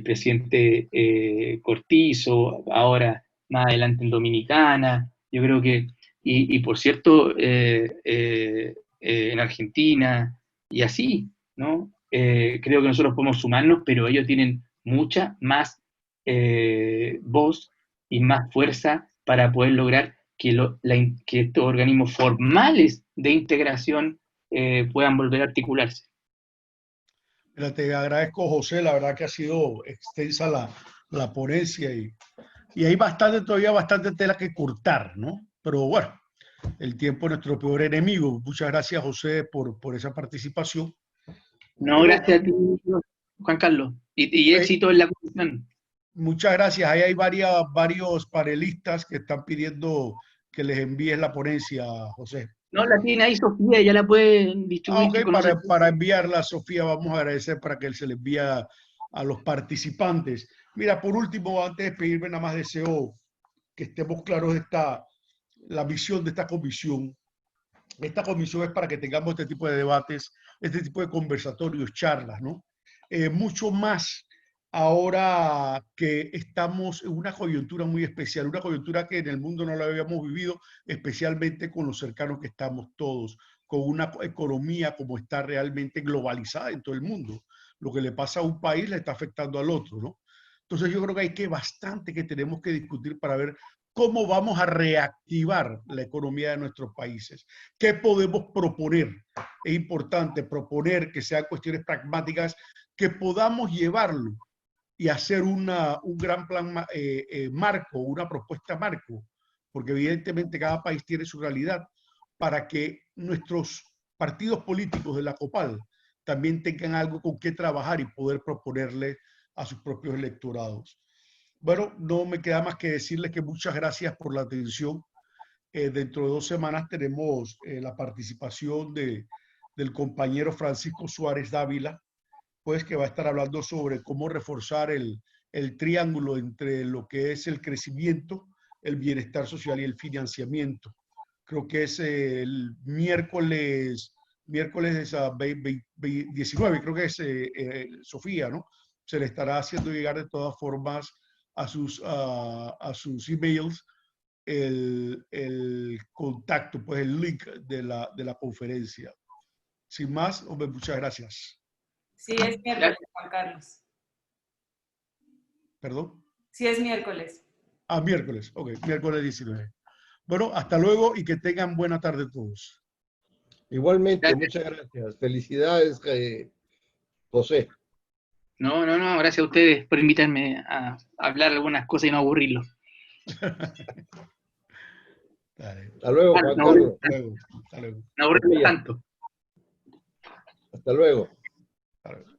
presidente Cortizo, ahora más adelante en Dominicana, yo creo que, y por cierto, en Argentina, y así, ¿no? Creo que nosotros podemos sumarnos, pero ellos tienen mucha más voz y más fuerza para poder lograr que estos organismos formales de integración puedan volver a articularse. Mira, te agradezco, José, la verdad que ha sido extensa la ponencia y hay todavía bastante tela que cortar, ¿no? Pero bueno, el tiempo es nuestro peor enemigo. Muchas gracias, José, por esa participación. No, Pero, gracias a ti, Juan Carlos, y éxito en la comisión. muchas gracias. Ahí hay varios panelistas que están pidiendo que les envíes la ponencia, José. No, la tiene ahí Sofía, ya la pueden distribuir. Ok, para enviarla, Sofía, vamos a agradecer para que se le envíe a los participantes. Mira, por último, antes de despedirme, nada más deseo que estemos claros de la visión de esta comisión. Esta comisión es para que tengamos este tipo de debates, este tipo de conversatorios, charlas, ¿no? Mucho más ahora que estamos en una coyuntura muy especial, una coyuntura que en el mundo no la habíamos vivido, especialmente con lo cercanos que estamos todos, con una economía como está realmente globalizada en todo el mundo. Lo que le pasa a un país le está afectando al otro, ¿no? Entonces yo creo que hay bastante que tenemos que discutir para ver cómo vamos a reactivar la economía de nuestros países. ¿Qué podemos proponer? Es importante proponer que sean cuestiones pragmáticas, que podamos llevarlo y hacer un gran plan marco, una propuesta marco, porque evidentemente cada país tiene su realidad, para que nuestros partidos políticos de la COPAL también tengan algo con qué trabajar y poder proponerle a sus propios electorados. Bueno, no me queda más que decirles que muchas gracias por la atención. Dentro de 2 semanas tenemos la participación del compañero Francisco Suárez Dávila, pues que va a estar hablando sobre cómo reforzar el triángulo entre lo que es el crecimiento, el bienestar social y el financiamiento. Creo que es el miércoles 19, creo que es Sofía, ¿no? Se le estará haciendo llegar de todas formas a sus emails el contacto, pues el link de la conferencia. Sin más, hombre, muchas gracias. Sí, es miércoles, Juan Carlos. ¿Perdón? Sí, es miércoles. Miércoles, ok, miércoles 19. Bueno, hasta luego y que tengan buena tarde todos. Igualmente, Gracias. muchas gracias. Felicidades, José. No, gracias a ustedes por invitarme a hablar algunas cosas y no aburrirlos. Hasta luego, Juan Carlos. Hasta luego. No aburrirlos tanto. Hasta luego. Hasta luego.